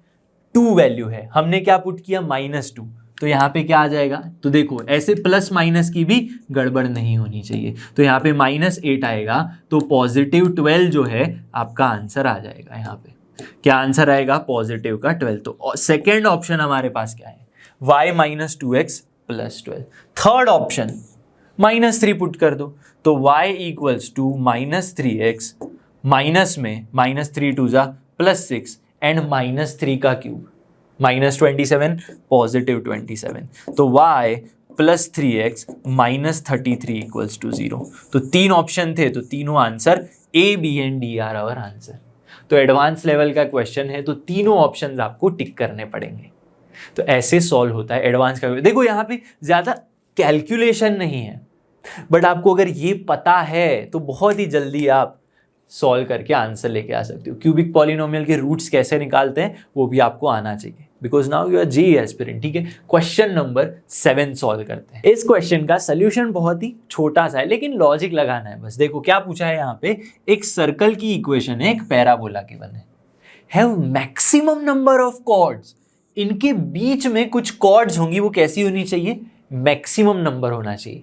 2 वैल्यू है, हमने क्या पुट किया, -2, तो यहाँ पे क्या आ जाएगा, तो देखो ऐसे प्लस माइनस की भी गड़बड़ नहीं होनी चाहिए, तो यहाँ पे -8 आएगा, तो +12 जो है आपका आंसर आ जाएगा। यहाँ पे क्या आंसर आएगा, पॉजिटिव का 12। तो सेकेंड ऑप्शन हमारे पास क्या है, y minus 2x plus 12। Third option -3 put कर दो, तो y equals to -3x minus में -3 2 जा +6 एंड -3 का क्यूब -27 +27। तो y plus 3x -33 equals to 0। तो 3 ऑप्शन थे, तो तीनों answer A, B and D are our answer. तो एडवांस लेवल का क्वेश्चन है, तो तीनों ऑप्शंस आपको टिक करने पड़ेंगे। तो ऐसे सॉल्व होता है एडवांस का। देखो यहाँ पे ज्यादा कैलकुलेशन नहीं है, बट आपको अगर ये पता है तो बहुत ही जल्दी आप सॉल्व करके आंसर लेके आ सकते हो। क्यूबिक पॉलिनोमियल के रूट्स कैसे निकालते हैं वो भी आपको आना चाहिए, because now you are JEE aspirant. ठीक है, क्वेश्चन नंबर 7 सॉल्व करते हैं। इस क्वेश्चन का सोल्यूशन बहुत ही छोटा सा है, लेकिन लॉजिक लगाना है बस। देखो क्या पूछा है यहाँ पे, एक सर्कल की इक्वेशन है, एक पैराबोला की बने, have maximum number of chords, इनके बीच में कुछ कॉर्ड्स होंगी, वो कैसी होनी चाहिए, मैक्सिमम नंबर होना चाहिए।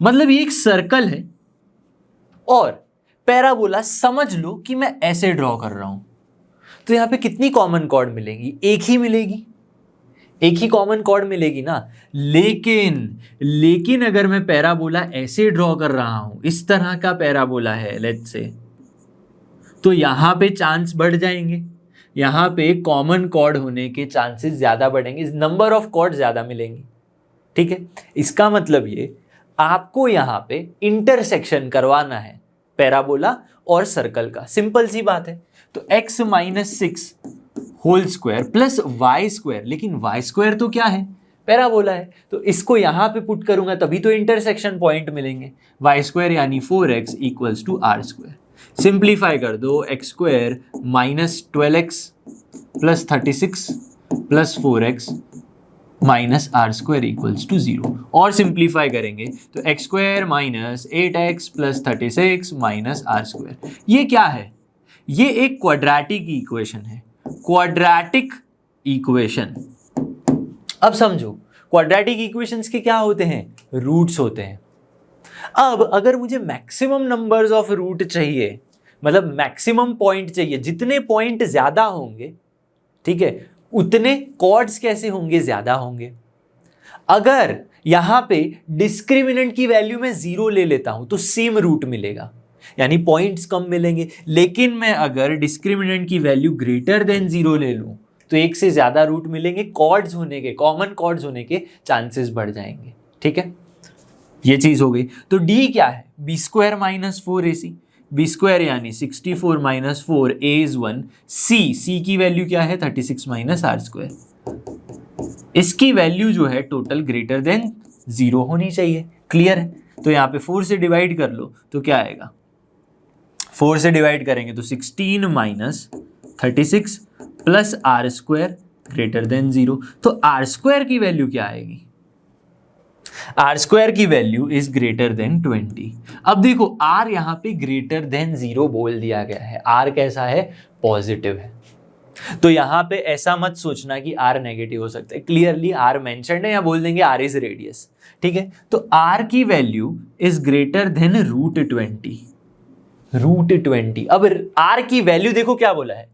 मतलब ये एक सर्कल है और पैराबोला समझ लो कि मैं ऐसे ड्रॉ कर रहा हूं, तो यहां पे कितनी कॉमन कॉर्ड मिलेंगी, एक ही मिलेगी, एक ही कॉमन कॉर्ड मिलेगी ना। लेकिन अगर मैं पैराबोला ऐसे ड्रॉ कर रहा हूं, इस तरह का पैराबोला है लेट्स से, तो यहां पे चांस बढ़ जाएंगे, यहां पे कॉमन कॉर्ड होने के चांसेस ज्यादा बढ़ेंगे, नंबर ऑफ कॉर्ड ज्यादा मिलेंगी। ठीक है, इसका मतलब ये आपको यहां पे इंटरसेक्शन करवाना है पैराबोला और सर्कल का, सिंपल सी बात है। तो x -6 whole square plus y square, लेकिन वाई स्क्वायर तो क्या है, पैराबोला है, तो इसको यहां पे पुट करूंगा तभी तो इंटरसेक्शन पॉइंट मिलेंगे। वाई स्क्वायर यानी 4x equals to r square. Simplify कर दो, x square -12x plus 36 plus 4x minus r square equals to 0। और सिंप्लीफाई करेंगे तो x square -8x plus 36 minus r square. ये क्या है, ये एक क्वाड्रेटिक इक्वेशन है, क्वाड्रेटिक इक्वेशन। अब समझो क्वाड्रेटिक इक्वेशंस के क्या होते हैं, रूट्स होते हैं। अब अगर मुझे मैक्सिमम नंबर्स ऑफ रूट चाहिए, मतलब मैक्सिमम पॉइंट चाहिए, जितने पॉइंट ज्यादा होंगे, ठीक है, उतने कॉर्ड्स कैसे होंगे, ज्यादा होंगे। अगर यहां पे डिस्क्रिमिनेंट की वैल्यू में 0 ले लेता हूं तो सेम रूट मिलेगा, यानी पॉइंट्स कम मिलेंगे। लेकिन मैं अगर डिस्क्रिमिनेंट की वैल्यू ग्रेटर देन 0 ले लूं तो एक से ज्यादा रूट मिलेंगे, कॉर्ड्स होने के, कॉमन कॉर्ड्स होने के चांसेस बढ़ जाएंगे। ठीक है, ये चीज हो गई। तो डी क्या है, B square -4ac, B square यानी 64 -4, a इज 1, सी की वैल्यू क्या है 36 माइनस आर स्क्वायर। इसकी वैल्यू जो है टोटल ग्रेटर देन 0 होनी चाहिए। क्लियर है, तो यहाँ पे 4 से डिवाइड कर लो तो क्या आएगा, 4 से डिवाइड करेंगे तो 16 minus 36 plus r square greater than 0। तो आर स्क्वायर की वैल्यू क्या आएगी, आर स्क्वायर की वैल्यू इज ग्रेटर देन 20। अब देखो आर यहाँ पे ग्रेटर देन 0 बोल दिया गया है, आर कैसा है, पॉजिटिव है। तो यहाँ पे ऐसा मत सोचना कि आर नेगेटिव हो सकता है, क्लियरली आर मेंशन्ड है, या बोल देंगे आर इज रेडियस, ठीक है। तो आर की वैल्यू इज ग्रेटर देन √20, √20। अब आर की वैल्यू देखो क्या बोला है,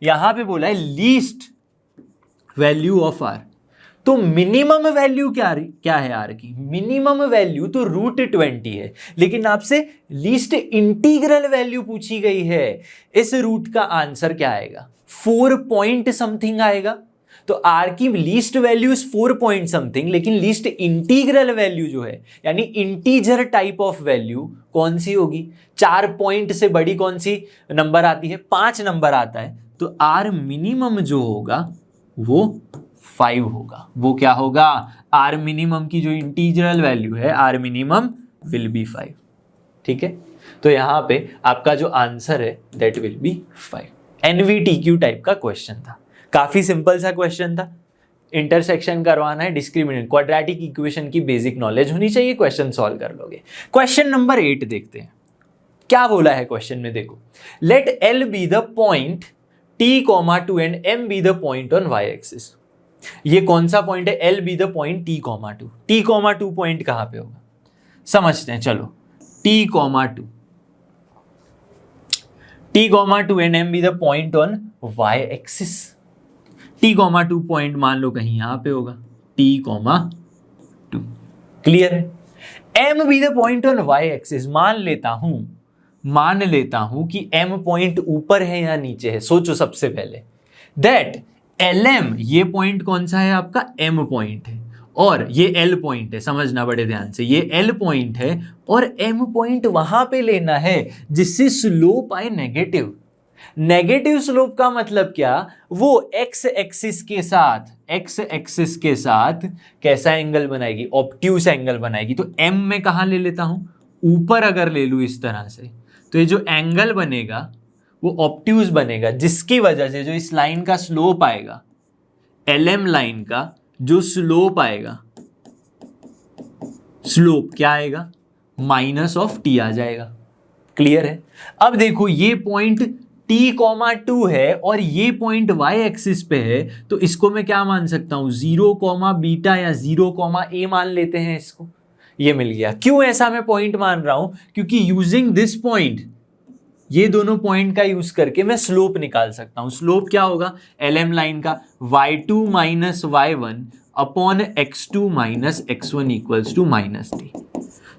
यहां पे बोला है लीस्ट वैल्यू ऑफ आर। तो मिनिमम वैल्यू क्या है आर की, मिनिमम वैल्यू तो √20 है, लेकिन आपसे लीस्ट इंटीग्रल वैल्यू पूछी गई है। इस रूट का आंसर क्या आएगा, 4 पॉइंट समथिंग आएगा। तो आर की least value is 4 point something, लेकिन लीस्ट इंटीग्रल वैल्यू जो है यानी इंटीजर टाइप ऑफ वैल्यू कौन सी होगी, 4 पॉइंट से बड़ी कौन सी नंबर आती है, 5 नंबर आता है। तो आर मिनिमम जो होगा वो 5 होगा। वो क्या होगा, आर मिनिमम की जो इंटीजरल वैल्यू है, आर मिनिमम विल बी 5, ठीक है। तो यहां पे आपका जो आंसर है दैट विल बी 5। एनवीटीक्यू टाइप का क्वेश्चन था, काफी सिंपल सा क्वेश्चन था। इंटरसेक्शन करवाना है, डिस्क्रिमिनेंट, क्वाड्रेटिक इक्वेशन की बेसिक नॉलेज होनी चाहिए, क्वेश्चन सॉल्व कर लोगे। क्वेश्चन नंबर 8 देखते हैं क्या बोला है क्वेश्चन में। देखो, let L be the point t,2 and m be the point on y axis. ये कौन सा पॉइंट है, L be the point t,2। t,2 point कहां पे होगा समझते हैं, चलो t,2 and m be the point on y axis. t,2 point मान लो कहीं यहां पे होगा, t,2 क्लियर है। m be the point on y axis, मान लेता हूं कि m पॉइंट ऊपर है या नीचे है। सोचो सबसे पहले दैट LM, ये पॉइंट कौन सा है आपका, m पॉइंट है, और ये L पॉइंट है। समझना बड़े ध्यान से, ये L पॉइंट है और M पॉइंट वहां पे लेना है जिससे स्लोप आए नेगेटिव। नेगेटिव स्लोप का मतलब क्या, वो x एक्सिस के साथ कैसा एंगल बनाएगी, ऑब्ट्यूस एंगल बनाएगी। तो m में कहां ले लेता हूं, ऊपर अगर ले लूं इस तरह से, तो ये जो एंगल बनेगा वो ऑब्ट्यूस बनेगा, जिसकी वजह से जो इस लाइन का स्लोप आएगा, LM लाइन का जो स्लोप आएगा, स्लोप क्या आएगा, -t आ जाएगा। क्लियर है। अब देखो ये पॉइंट t,2 है और ये पॉइंट y एक्सिस पे है, तो इसको मैं क्या मान सकता हूं, 0,β या 0,a मान लेते हैं इसको। ये मिल गया। क्यों ऐसा मैं पॉइंट मान रहा हूं, क्योंकि यूजिंग दिस पॉइंट, ये दोनों पॉइंट का यूज करके मैं स्लोप निकाल सकता हूं। स्लोप क्या होगा, LM लाइन का y2 minus y1 upon x2 minus x1 equals to -t।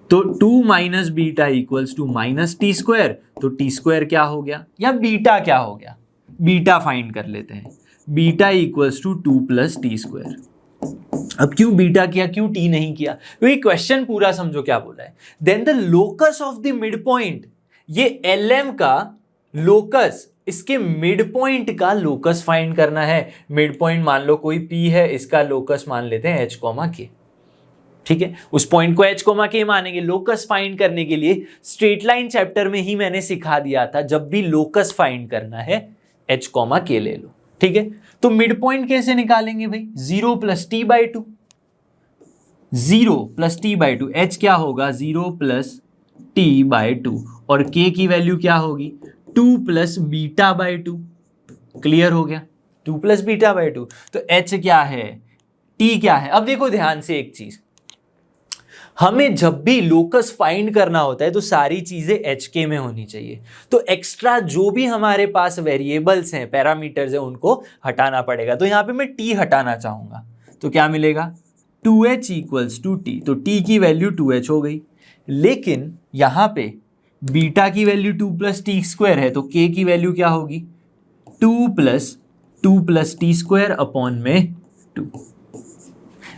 तो 2 minus beta equals to -t²। तो t² क्या हो गया, या बीटा क्या हो गया, बीटा फाइंड कर लेते हैं। Beta equals to 2 + t²। अब क्यों बीटा किया, क्यों t नहीं किया, क्योंकि क्वेश्चन पूरा समझो क्या बोला है। Then the locus of the mid point, ये LM का लोकस, इसके मिड पॉइंट का लोकस फाइंड करना है। मिड पॉइंट मान लो कोई P है, इसका लोकस मान लेते हैं h, k, ठीक है। उस पॉइंट को h, k मानेंगे। लोकस फाइंड करने के लिए स्ट्रेट लाइन चैप्टर में ही मैंने सिखा दिया था, जब भी लोकस फाइंड करना है h, k ले लो, ठीक है। तो मिड पॉइंट कैसे निकालेंगे भाई, 0 + t/2, 0 + t/2, h क्या होगा, 0 + t/2, और k की वैल्यू क्या होगी, 2 + β/2। क्लियर हो गया, 2 + β/2। तो h क्या है, t क्या है। अब देखो ध्यान से एक चीज, हमें जब भी लोकस फाइंड करना होता है तो सारी चीजें HK में होनी चाहिए। तो एक्स्ट्रा जो भी हमारे पास वेरिएबल्स हैं, पैरामीटर्स हैं, उनको हटाना पड़ेगा। तो यहां पे मैं t हटाना चाहूंगा, तो क्या मिलेगा, 2h = t। तो t की वैल्यू 2h हो गई, लेकिन यहां पे बीटा की वैल्यू 2 + t² है, तो k की वैल्यू क्या होगी, 2 + t² अपॉन में 2।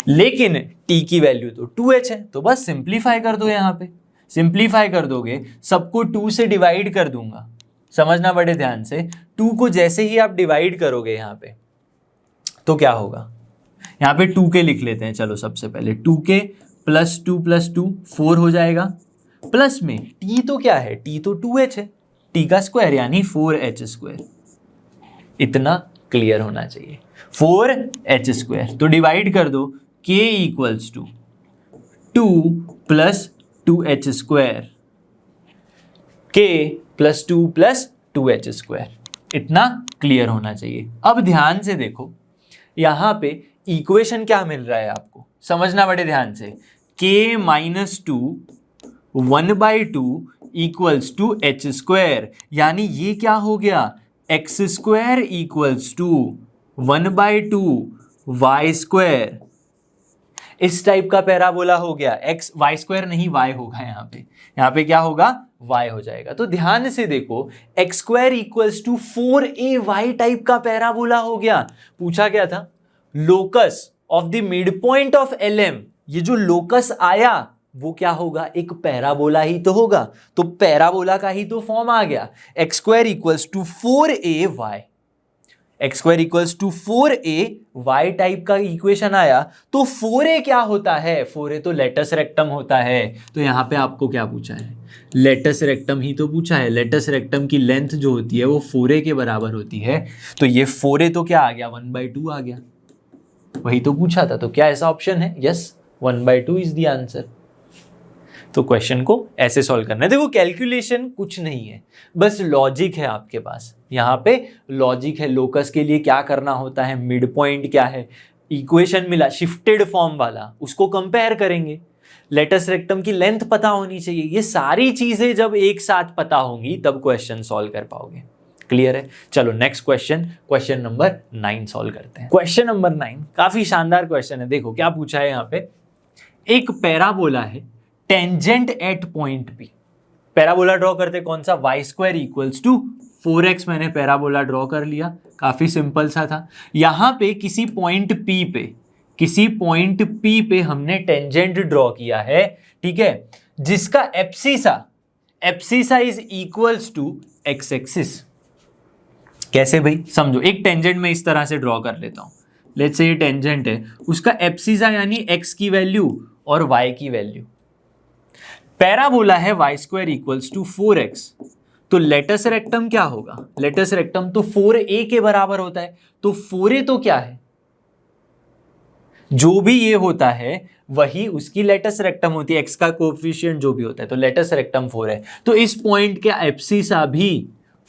लेकिन t की वैल्यू तो 2h है, तो बस सिंप्लीफाई कर दो। यहां पे सिंप्लीफाई कर दोगे, सबको 2 से डिवाइड कर दूंगा। समझना बड़े ध्यान से, 2 को जैसे ही आप डिवाइड करोगे यहां पे, तो क्या होगा, यहां पे 2k लिख लेते हैं। चलो सबसे पहले 2k + 2 + 2 4 हो जाएगा, प्लस में t तो क्या है, t तो 2h है, t का स्क्वायर यानी 4h²। इतना क्लियर होना चाहिए, 4h²। तो डिवाइड कर दो, k = 2 plus 2h², k plus 2 plus 2h²। इतना क्लियर होना चाहिए। अब ध्यान से देखो, यहां पे इक्वेशन क्या मिल रहा है आपको, समझना बड़े ध्यान से। k minus 2 1/2 equals to h², यानी ये क्या हो गया, x² इक्वल्स टू 1/2 y²। इस टाइप का पैराबोला हो गया। x y² नहीं, y होगा यहाँ पे क्या होगा, y हो जाएगा। तो ध्यान से देखो, x² equals to 4ay type का पैराबोला हो गया। पूछा क्या था, locus of the mid point of LM, ये जो लोकस आया वो क्या होगा, एक पैराबोला ही तो होगा। तो पैराबोला का ही तो फॉर्म आ गया, x² equals to 4ay, x² equals to 4ay type का इक्वेशन आया। तो 4a क्या होता है, 4a तो लेटस रेक्टम होता है। तो यहां पे आपको क्या पूछा है, लेटस रेक्टम ही तो पूछा है। लेटस रेक्टम की लेंथ जो होती है वो 4a के बराबर होती है। तो ये 4a तो क्या आ गया, 1/2 आ गया, वही तो पूछा था। तो क्या ऐसा ऑप्शन है, यस 1/2 इज द आंसर। तो क्वेश्चन को ऐसे सॉल्व करना है। देखो कैलकुलेशन कुछ नहीं है, बस लॉजिक है आपके पास। यहाँ पे लॉजिक है, लोकस के लिए क्या करना होता है, मिड पॉइंट क्या है, इक्वेशन मिला शिफ्टेड फॉर्म वाला, उसको कंपेयर करेंगे। लेटस रेक्टम की लेंथ पता होनी चाहिए। ये सारी चीजें जब एक साथ पता होंगी तब क्वेश्चन सॉल्व कर पाओगे। क्लियर है? चलो next question, question number 9 solve करते हैं। क्वेश्चन नंबर 9 काफी शानदार क्वेश्चन है। देखो क्या पूछा है यहाँ पे, एक पैराबोला है, tangent eight point P। Parabola draw करते कौन सा, y² इक्वल्स टू 4x। मैंने पैराबोला ड्रॉ कर लिया, काफी सिंपल सा था। यहां पे किसी पॉइंट P पे हमने टेंजेंट ड्रॉ किया है, ठीक है, जिसका abscissa is equals to x axis. कैसे भाई, समझो, एक टेंजेंट में इस तरह से ड्रॉ कर लेता हूं। लेट्स से ये टेंजेंट है, उसका एब्सिसा यानी x की वैल्यू और y की वैल्यू। पैराबोला है y² इक्वल्स टू 4x। तो लेटस रेक्टम क्या होगा, लेटस रेक्टम तो 4a के बराबर होता है। तो 4a तो क्या है, जो भी ये होता है वही उसकी लेटस रेक्टम होती है, x का कोएफिशिएंट जो भी होता है। तो लेटस रेक्टम 4 है, तो इस पॉइंट का एब्सिसा भी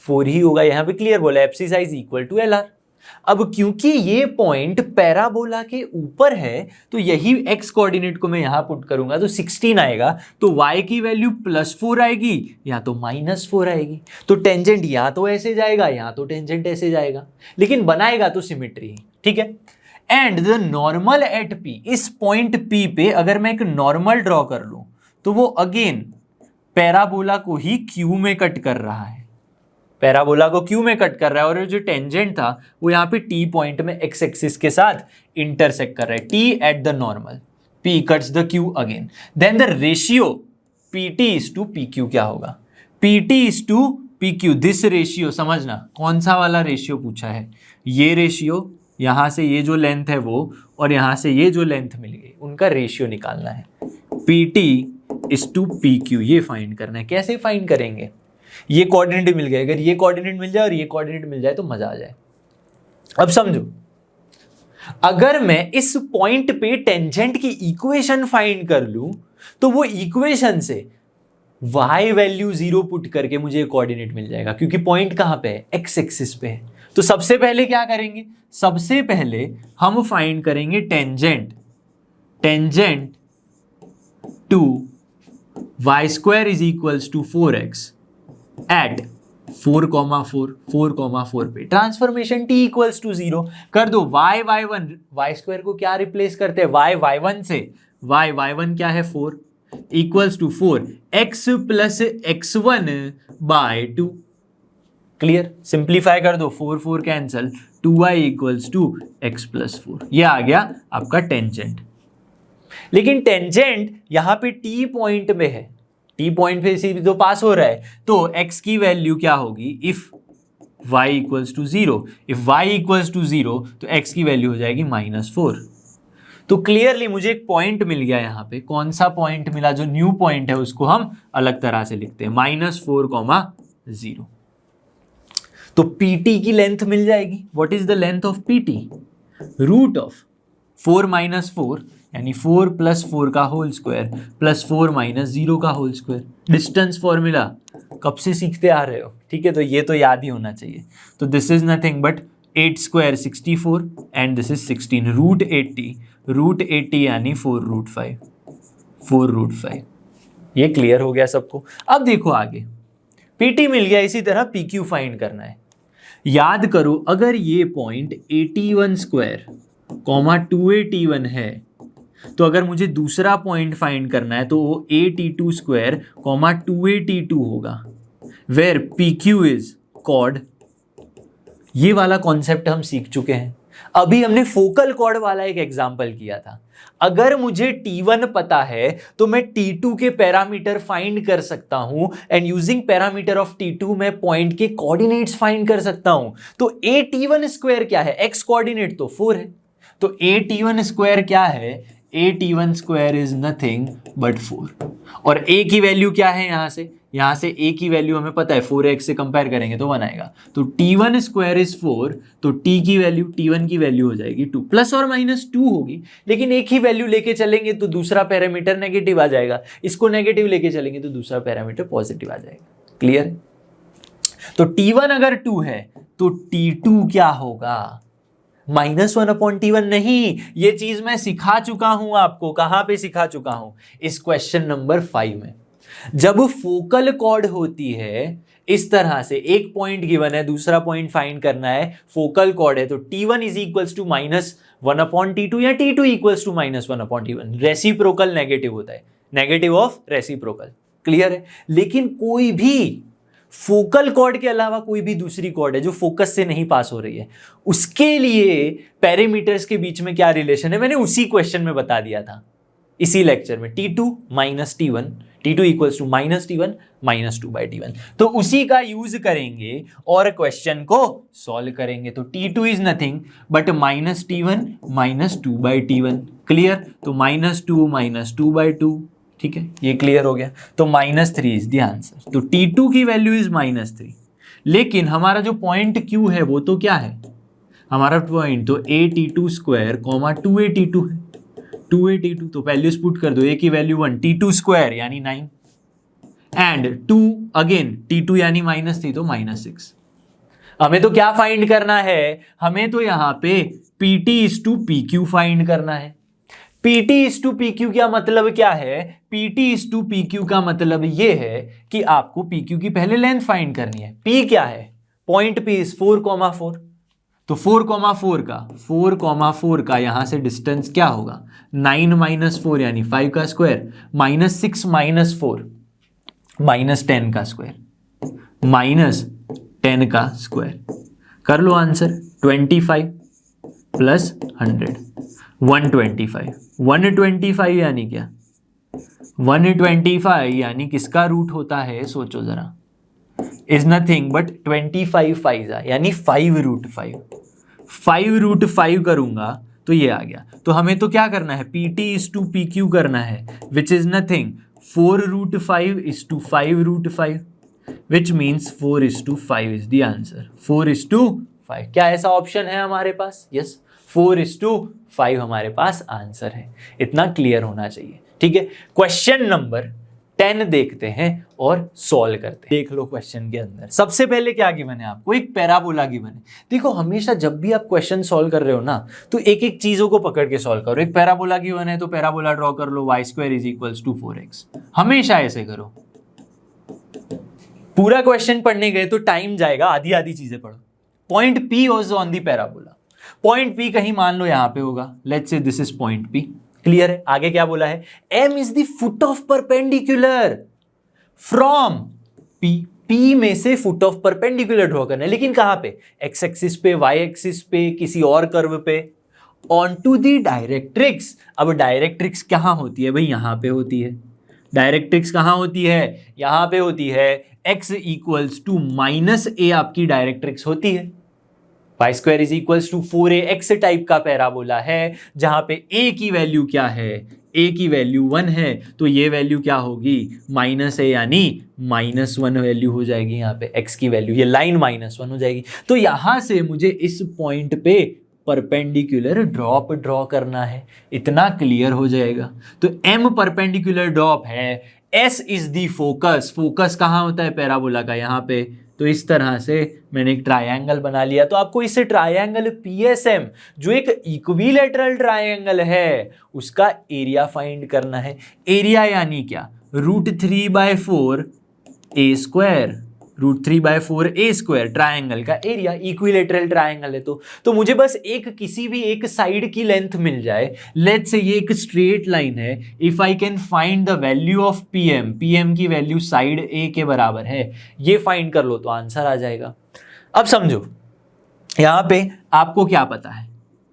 4 ही होगा। यहां पे क्लियर बोला, abscissa is equal to LR। अब क्योंकि ये पॉइंट पैराबोला के ऊपर है, तो यही x कोऑर्डिनेट को मैं यहां पुट करूंगा तो 16 आएगा। तो y की वैल्यू +4 आएगी या तो -4 आएगी। तो टेंजेंट या तो ऐसे जाएगा या तो टेंजेंट ऐसे जाएगा, लेकिन बनाएगा तो सिमेट्री, ठीक है। And the normal at P, इस पॉइंट P पे अगर मैं एक नॉर्मल ड्रॉ कर लूं तो वो अगेन पैराबोला को ही Q में कट कर रहा है, पैराबोला को Q में कट कर रहा है। और जो टेंजेंट था वो यहाँ पे T पॉइंट में x एक्सिस के साथ इंटरसेक्ट कर रहा है। T at the normal, P cuts the Q again, then the ratio PT is to PQ क्या होगा, PT is to PQ। This ratio समझना, कौन सा वाला रेशियो पूछा है, ये रेशियो, यहां से ये जो लेंथ है वो, और यहां से ये जो लेंथ मिल गई, उनका रेशियो निकालना है। PT इज टू PQ ये फाइंड करना है। कैसे फाइंड करेंगे, ये कोऑर्डिनेट मिल गए, अगर ये कोऑर्डिनेट मिल जाए और ये कोऑर्डिनेट मिल जाए तो मजा आ जाए। अब समझो, अगर मैं इस पॉइंट पे टेंजेंट की इक्वेशन फाइंड कर लूं तो वो इक्वेशन से y वैल्यू 0 पुट करके मुझे कोऑर्डिनेट मिल जाएगा, क्योंकि पॉइंट कहां पे है, x एक्सिस पे है। तो सबसे पहले क्या करेंगे, सबसे पहले हम फाइंड करेंगे tangent to y² is equals to 4x at 4,4 पे। ट्रांसफॉर्मेशन t इक्वल्स टू 0 कर दो। y² को क्या रिप्लेस करते हैं, y1 से, y1 क्या है 4 equals to 4 x plus x1 by 2। Clear, simplify कर दो, 4 cancel, 2y equals to x plus 4। ये आ गया आपका टेंजेंट। लेकिन टेंजेंट यहां पे t पॉइंट में है, टी पॉइंट पे इसी तो पास हो रहा है, तो x की वैल्यू क्या होगी, if y equals to 0, if y equals to 0 तो x की वैल्यू हो जाएगी -4। तो क्लियरली मुझे एक पॉइंट मिल गया यहाँ पे। कौन सा पॉइंट मिला, जो न्यू पॉइंट है उसको हम अलग तरह से लिखते हैं, -4,0। तो PT की लेंथ मिल जाएगी। What is the length of PT, root of 4 - 4 यानी 4 + 4 का होल स्क्वायर प्लस 4 - 0 का होल स्क्वायर। डिस्टेंस फॉर्मूला कब से सीखते आ रहे हो, ठीक है, तो ये तो याद ही होना चाहिए। तो this is nothing but 8² 64 and this is 16 √80 यानी 4√5। ये क्लियर हो गया सबको। अब देखो आगे पीटी मिल गया, इसी तरह पीक्यू फाइंड करना है। याद करो अगर ये पॉइंट 81² 281 है तो अगर मुझे दूसरा पॉइंट फाइंड करना है तो वो 82² 282 होगा, वेयर PQ इज कॉर्ड। ये वाला कॉन्सेप्ट हम सीख चुके हैं। अभी हमने फोकल कॉर्ड वाला एक एग्जांपल किया था। अगर मुझे T1 पता है तो मैं T2 के पैरामीटर फाइंड कर सकता हूं and using parameter of T2 मैं पॉइंट के कोऑर्डिनेट्स फाइंड कर सकता हूं। तो AT1² क्या है, x कोऑर्डिनेट तो 4 है, तो AT1² क्या है, AT1² इज नथिंग बट 4। और A की वैल्यू क्या है, यहां से A की वैल्यू हमें पता है 4x से कंपेयर करेंगे तो 1 आएगा, तो T1² इज 4, तो T की वैल्यू T1 की वैल्यू हो जाएगी 2 ±2 होगी। लेकिन एक ही वैल्यू लेके चलेंगे तो दूसरा पैरामीटर नेगेटिव आ जाएगा, इसको नेगेटिव लेके चलेंगे तो दूसरा पैरामीटर पॉजिटिव आ जाएगा। क्लियर है? तो T1 अगर 2 है तो T2 क्या होगा, -1/T1 नहीं। ये चीज मैं सिखा चुका हूं आपको। कहां पे सिखा चुका हूं, इस क्वेश्चन नंबर 5 में। जब फोकल कॉर्ड होती है इस तरह से, एक पॉइंट गिवन है, दूसरा पॉइंट फाइंड करना है, फोकल कॉर्ड है, तो T1 is equals to -1/T2 या T2 equals to -1/T1। Reciprocal negative होता है, नेगेटिव ऑफ रेसिप्रोकल। क्लियर है? लेकिन कोई भी फोकल कॉर्ड के अलावा कोई भी दूसरी कॉर्ड है जो फोकस से नहीं पास हो रही है, उसके लिए पैरामीटर्स के बीच में क्या रिलेशन है मैंने उसी क्वेश्चन में बता दिया था, इसी लेक्चर में। T2 - T1, T2 equals to -T1 -2/T1। तो उसी का यूज करेंगे और क्वेश्चन को सॉल्व करेंगे। तो T2 is nothing but -T1 -2/T1। Clear? तो -2 -2/2, ठीक है, ये क्लियर हो गया। तो -3 इज द आंसर। तो T2 की वैल्यू इज -3। लेकिन हमारा जो पॉइंट Q है वो तो क्या है, हमारा पॉइंट तो AT2² 282 है, 282। तो वैल्यूज पुट कर दो, A की वैल्यू 1, T2² यानी 9 एंड 2 अगेन T2 यानी -3 तो -6। हमें तो क्या फाइंड करना है, हमें तो यहां पे PT/PQ फाइंड करना है। PT/PQ का मतलब क्या है, PT/PQ का मतलब ये है कि आपको PQ की पहले लेंथ फाइंड करनी है। P क्या है, पॉइंट P इज 4,4, तो 4,4 का यहां से डिस्टेंस क्या होगा, 9 - 4 यानी 5 का स्क्वायर, -6 - 4 -10 का स्क्वायर, -10 का स्क्वायर। कर लो आंसर, 25 + 100 125। 125 यानी क्या, 125 यानी किसका रूट होता है, सोचो जरा, इज नथिंग बट 25 5 यानी 5√5। 5√5 करूंगा तो ये आ गया। तो हमें तो क्या करना है, PT/PQ करना है, which is nothing 4√5 = 5√5, which means 4:5 is the answer. 4:5, क्या ऐसा ऑप्शन है हमारे पास? यस, 4:5 हमारे पास आंसर है। इतना क्लियर होना चाहिए, ठीक है। क्वेश्चन नंबर 10 देखते हैं और सॉल्व करते हैं। देख लो क्वेश्चन के अंदर सबसे पहले क्या गिवन है आपको, एक पैराबोला गिवन है। देखो हमेशा जब भी आप क्वेश्चन सॉल्व कर रहे हो ना तो एक एक चीजों को पकड़ के सॉल्व करो। एक पैराबोला गिवन है तो पैराबोला ड्रॉ कर लो, y² = 4x। हमेशा ऐसे करो। पूरा क्वेश्चन पढ़ने गए तो टाइम जाएगा, आधी आधी चीजें पढ़ो। Point P was on the parabola, point P कहीं मान लो यहां पे होगा, let's say this is point P। Clear है? आगे क्या बोला है, M is the foot of perpendicular from P। P में से फुट ऑफ परपेंडिकुलर ड्रॉ करना है, लेकिन कहां पे, x एक्सिस पे, y एक्सिस पे, किसी और कर्व पे, ऑन टू दी डायरेक्ट्रिक्स। अब डायरेक्ट्रिक्स कहां होती है भाई, यहां पे होती है। डायरेक्ट्रिक्स कहां होती है, यहां पे होती है। x = -a आपकी डायरेक्ट्रिक्स होती है। y² = 4ax टाइप का पैराबोला है जहां पे a की वैल्यू क्या है, a की वैल्यू 1 है, तो ये वैल्यू क्या होगी, -a यानी -1 वैल्यू हो जाएगी यहाँ पे x की वैल्यू, ये लाइन -1 हो जाएगी। तो यहां से मुझे इस पॉइंट पे परपेंडिकुलर ड्रॉप ड्रॉ करना है, इतना क्लियर हो जाएगा। तो m परपेंडिकुलर ड्रॉप है, s is the focus, focus कहाँ होता है पैराबोला का, यहाँ पे। तो इस तरह से मैंने एक ट्रायंगल बना लिया। तो आपको इससे ट्रायंगल PSM जो एक इक्विलैटरल ट्रायंगल है उसका एरिया फाइंड करना है। एरिया यानी क्या, √3/4 a स्क्वायर, √3/4 a² ट्रायंगल का एरिया, इक्विलैटरल ट्रायंगल है तो मुझे बस एक किसी भी एक साइड की लेंथ मिल जाए। लेट्स से ये एक स्ट्रेट लाइन है, if I can find the value of PM की वैल्यू साइड ए के बराबर है, ये फाइंड कर लो तो आंसर आ जाएगा। अब समझो यहां पे आपको क्या पता है,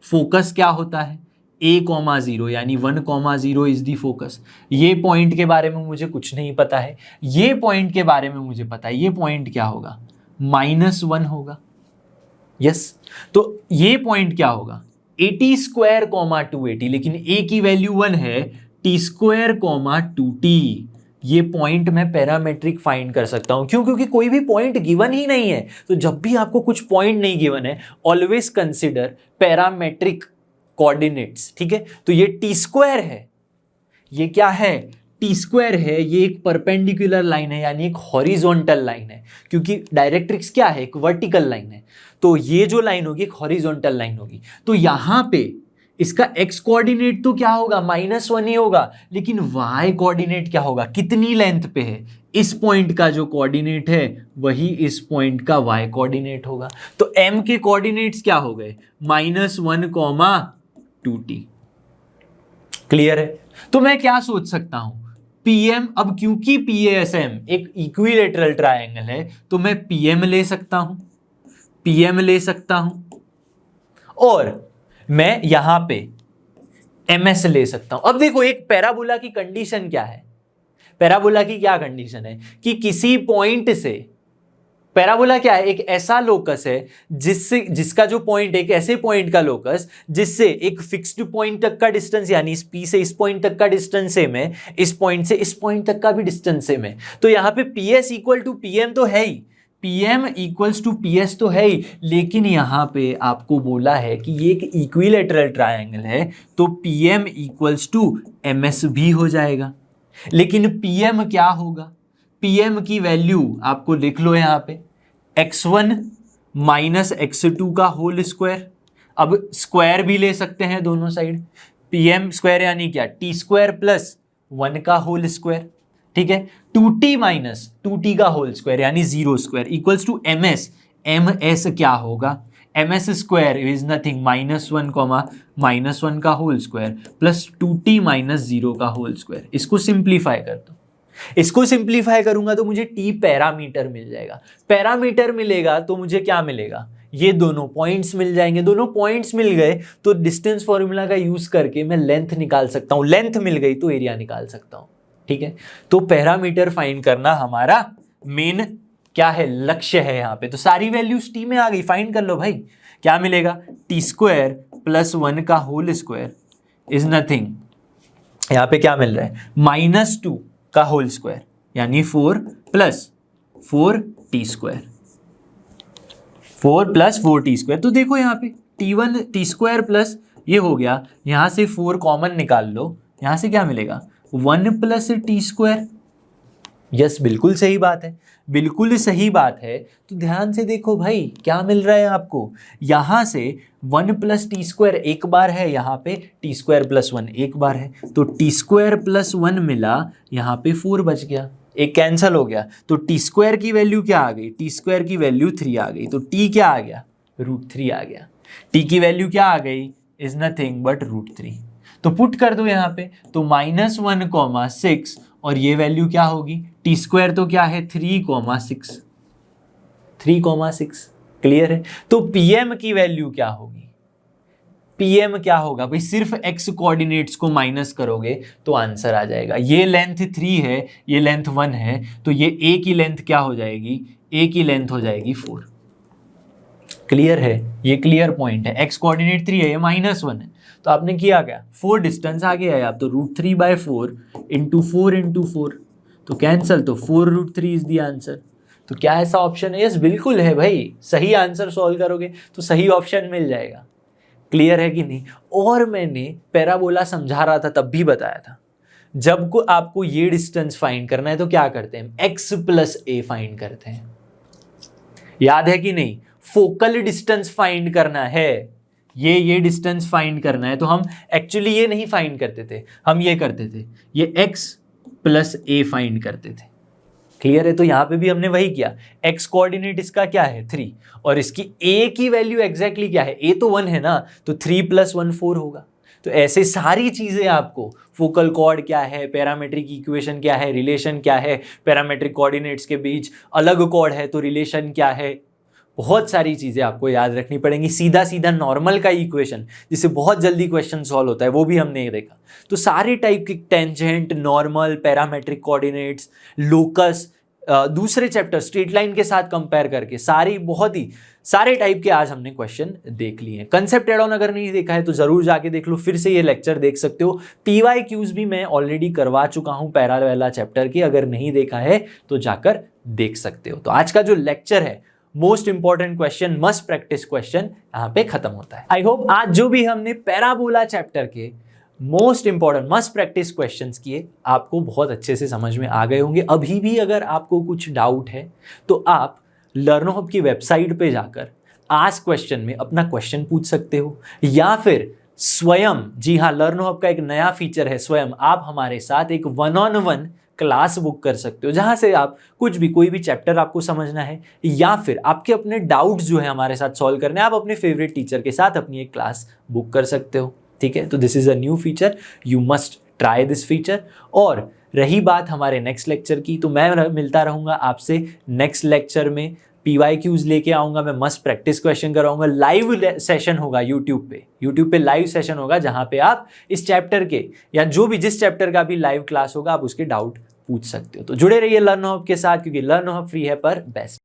फोकस क्या होता है, a,0 यानी 1,0 इज दी फोकस। ये पॉइंट के बारे में मुझे कुछ नहीं पता है, ये पॉइंट के बारे में मुझे पता है। ये पॉइंट क्या होगा, -1 होगा। यस, तो ये पॉइंट क्या होगा, AT² 280, लेकिन a की वैल्यू 1 है, T² 2T। ये पॉइंट मैं पैरामेट्रिक फाइंड कर सकता हूं। क्यों? क्योंकि कोई भी पॉइंट गिवन ही नहीं है। तो जब भी आपको कुछ पॉइंट नहीं गिवन है, ऑलवेज कंसिडर पैरामेट्रिक कोऑर्डिनेट्स, ठीक है। तो ये T² है, ये क्या है, T² है, ये एक परपेंडिकुलर लाइन है यानी एक हॉरिजॉन्टल लाइन है, क्योंकि डायरेक्ट्रिक्स क्या है, एक वर्टिकल लाइन है। तो ये जो लाइन होगी एक हॉरिजॉन्टल लाइन होगी। तो यहां पे इसका x कोऑर्डिनेट तो क्या होगा, -1 ही होगा, लेकिन y कोऑर्डिनेट क्या होगा, कितनी लेंथ पे है, इस पॉइंट का जो कोऑर्डिनेट है वही इस पॉइंट का y कोऑर्डिनेट होगा। तो m के कोऑर्डिनेट्स क्या हो गए, -1, 2t। क्लियर है? तो मैं क्या सोच सकता हूं, PM, अब क्योंकि PSM एक इक्विलैटरल ट्रायंगल है तो मैं PM ले सकता हूं, PM ले सकता हूं, और मैं यहां पे MS ले सकता हूं। अब देखो एक पैराबोला की कंडीशन क्या है, पैराबोला की क्या कंडीशन है कि किसी पॉइंट से, पैराबोला क्या है, एक ऐसा लोकस है जिसका जो पॉइंट, एक ऐसे पॉइंट का लोकस जिससे एक फिक्स्ड पॉइंट तक का डिस्टेंस, यानी इस P से इस पॉइंट तक का डिस्टेंस सेम है, इस पॉइंट से इस पॉइंट तक का भी डिस्टेंस सेम है। तो यहां पे PS = PM तो है ही, PM = PS तो है ही, लेकिन यहां पे आपको बोला है कि ये एक इक्विलैटरल ट्रायंगल है तो PM = MS भी हो जाएगा। लेकिन PM क्या होगा, PM की वैल्यू आपको लिख लो यहाँ पे, x1 - x2 का होल स्क्वायर। अब स्क्वायर भी ले सकते हैं दोनों साइड, PM² यानी क्या, T² + 1 का होल स्क्वायर, ठीक है। 2t - 2t का होल स्क्वायर यानी 0² = MS। MS क्या होगा, MS² इज नथिंग -1, का होल स्क्वायर प्लस 2t - 0 का होल स्क्वायर। इसको सिंप्लीफाई कर दो, इसको सिंप्लीफाई करूंगा तो मुझे T पैरामीटर मिल जाएगा। पैरामीटर मिलेगा तो मुझे क्या मिलेगा, ये दोनों पॉइंट्स मिल जाएंगे। दोनों पॉइंट्स मिल गए तो डिस्टेंस फॉर्मूला का यूज करके मैं लेंथ निकाल सकता हूं, लेंथ मिल गई तो एरिया निकाल सकता हूं, ठीक है। तो पैरामीटर फाइंड करना हमारा मेन क्या है, लक्ष्य है यहाँ पे। तो सारी वैल्यूज T में आ गई, फाइंड कर लो भाई। क्या मिलेगा, T² + 1 का होल स्क्वायर इज नथिंग, यहाँ पे क्या मिल रहा है, -2 का होल स्क्वायर यानी 4 + 4t², 4 + 4t²। तो देखो यहाँ पे T² प्लस ये हो गया, यहाँ से 4 कॉमन निकाल लो, यहाँ से क्या मिलेगा, 1 + t²। यस, बिल्कुल सही बात है, बिल्कुल सही बात है। तो ध्यान से देखो भाई क्या मिल रहा है आपको, यहाँ से 1 + t² एक बार है, यहाँ पे t² + 1 एक बार है, तो t² + 1 मिला, यहाँ पे 4 बच गया, एक कैंसिल हो गया। तो t² की वैल्यू क्या आ गई, t² की वैल्यू 3 आ गई। तो t क्या आ गया, √3 आ गया। t की वैल्यू क्या आ गई, इज नथिंग बट √3। तो पुट कर दो यहाँ पे, तो -1, 6, और ये वैल्यू क्या होगी, t² तो क्या है 3,6, 3,6। क्लियर है? तो PM की वैल्यू क्या होगी, PM क्या होगा भाई, सिर्फ x कोऑर्डिनेट्स को माइनस करोगे तो आंसर आ जाएगा। ये लेंथ 3 है, ये लेंथ 1 है, तो ये A की लेंथ क्या हो जाएगी, A की लेंथ हो जाएगी 4। क्लियर है? ये क्लियर पॉइंट है। x कोऑर्डिनेट 3 है, ये -1 है, तो आपने किया क्या, 4 डिस्टेंस आगे आया, आप तो √3/4 × 4 × 4, तो कैंसल, तो 4√3 इज द आंसर। तो क्या ऐसा ऑप्शन है, यस बिल्कुल है भाई। सही आंसर सॉल्व करोगे तो सही ऑप्शन मिल जाएगा। क्लियर है कि नहीं? और मैंने पैराबोला समझा रहा था तब भी बताया था, जब को आपको ये डिस्टेंस फाइंड करना है तो क्या करते हैं, x प्लस ए फाइंड करते हैं। याद है कि नहीं? फोकल डिस्टेंस फाइंड करना है, ये डिस्टेंस फाइंड करना है, तो हम एक्चुअली ये नहीं फाइंड करते थे, हम ये करते थे, ये x प्लस ए फाइंड करते थे। क्लियर है? तो यहां पे भी हमने वही किया, x कोऑर्डिनेट इसका क्या है 3, और इसकी a की वैल्यू एग्जैक्टली क्या है, a तो 1 है ना, तो 3 + 1 4 होगा। तो ऐसे सारी चीजें आपको, फोकल कॉर्ड क्या है, पैरामेट्रिक इक्वेशन क्या है, रिलेशन क्या है, पैरामेट्रिक कोऑर्डिनेट्स के बीच अलग कॉर्ड है तो रिलेशन क्या है, बहुत सारी चीजें आपको याद रखनी पड़ेंगी। सीधा सीधा नॉर्मल का इक्वेशन जिससे बहुत जल्दी क्वेश्चन सॉल्व होता है वो भी हमने देखा। तो सारे टाइप के tangent, normal, parametric coordinates, locus, दूसरे चैप्टर स्ट्रेट लाइन के साथ कंपेयर करके बहुत ही सारे टाइप के आज हमने क्वेश्चन देख लिए हैं। कंसेप्ट एड ऑन अगर नहीं देखा है तो जरूर जाके देख लो, फिर से ये लेक्चर देख सकते हो। PYQs भी मैं ऑलरेडी करवा चुका हूं पैरा वाला चैप्टर की, अगर नहीं देखा है तो जाकर देख सकते हो। तो आज का जो लेक्चर है, most important question, must practice question, यहाँ पे खत्म होता है। आई होप आज जो भी हमने पैराबोला चैप्टर के most important must practice questions किए आपको बहुत अच्छे से समझ में आ गए होंगे। अभी भी अगर आपको कुछ डाउट है तो आप लर्नो हब की वेबसाइट पे जाकर आस्क क्वेश्चन में अपना क्वेश्चन पूछ सकते हो, या फिर स्वयं, जी हाँ, लर्नो हब का एक नया फीचर है, स्वयं आप हमारे साथ एक 1-on-1 क्लास बुक कर सकते हो, जहां से आप कुछ भी, कोई भी चैप्टर आपको समझना है या फिर आपके अपने डाउट्स जो है हमारे साथ सॉल्व करने, आप अपने फेवरेट टीचर के साथ अपनी एक क्लास बुक कर सकते हो। ठीक है, तो this is a new feature, you must try this feature. और रही बात हमारे नेक्स्ट लेक्चर की, तो मैं मिलता रहूंगा आपसे नेक्स्ट लेक्चर में। PYQs लेके आऊंगा मैं, मस्ट प्रैक्टिस क्वेश्चन कराऊंगा, लाइव सेशन होगा यूट्यूब पे लाइव सेशन होगा, जहां पे आप इस चैप्टर के या जो भी जिस चैप्टर का भी लाइव क्लास होगा आप उसके डाउट पूछ सकते हो। तो जुड़े रहिए लर्नो हब के साथ, क्योंकि लर्नो हब फ्री है पर बेस्ट।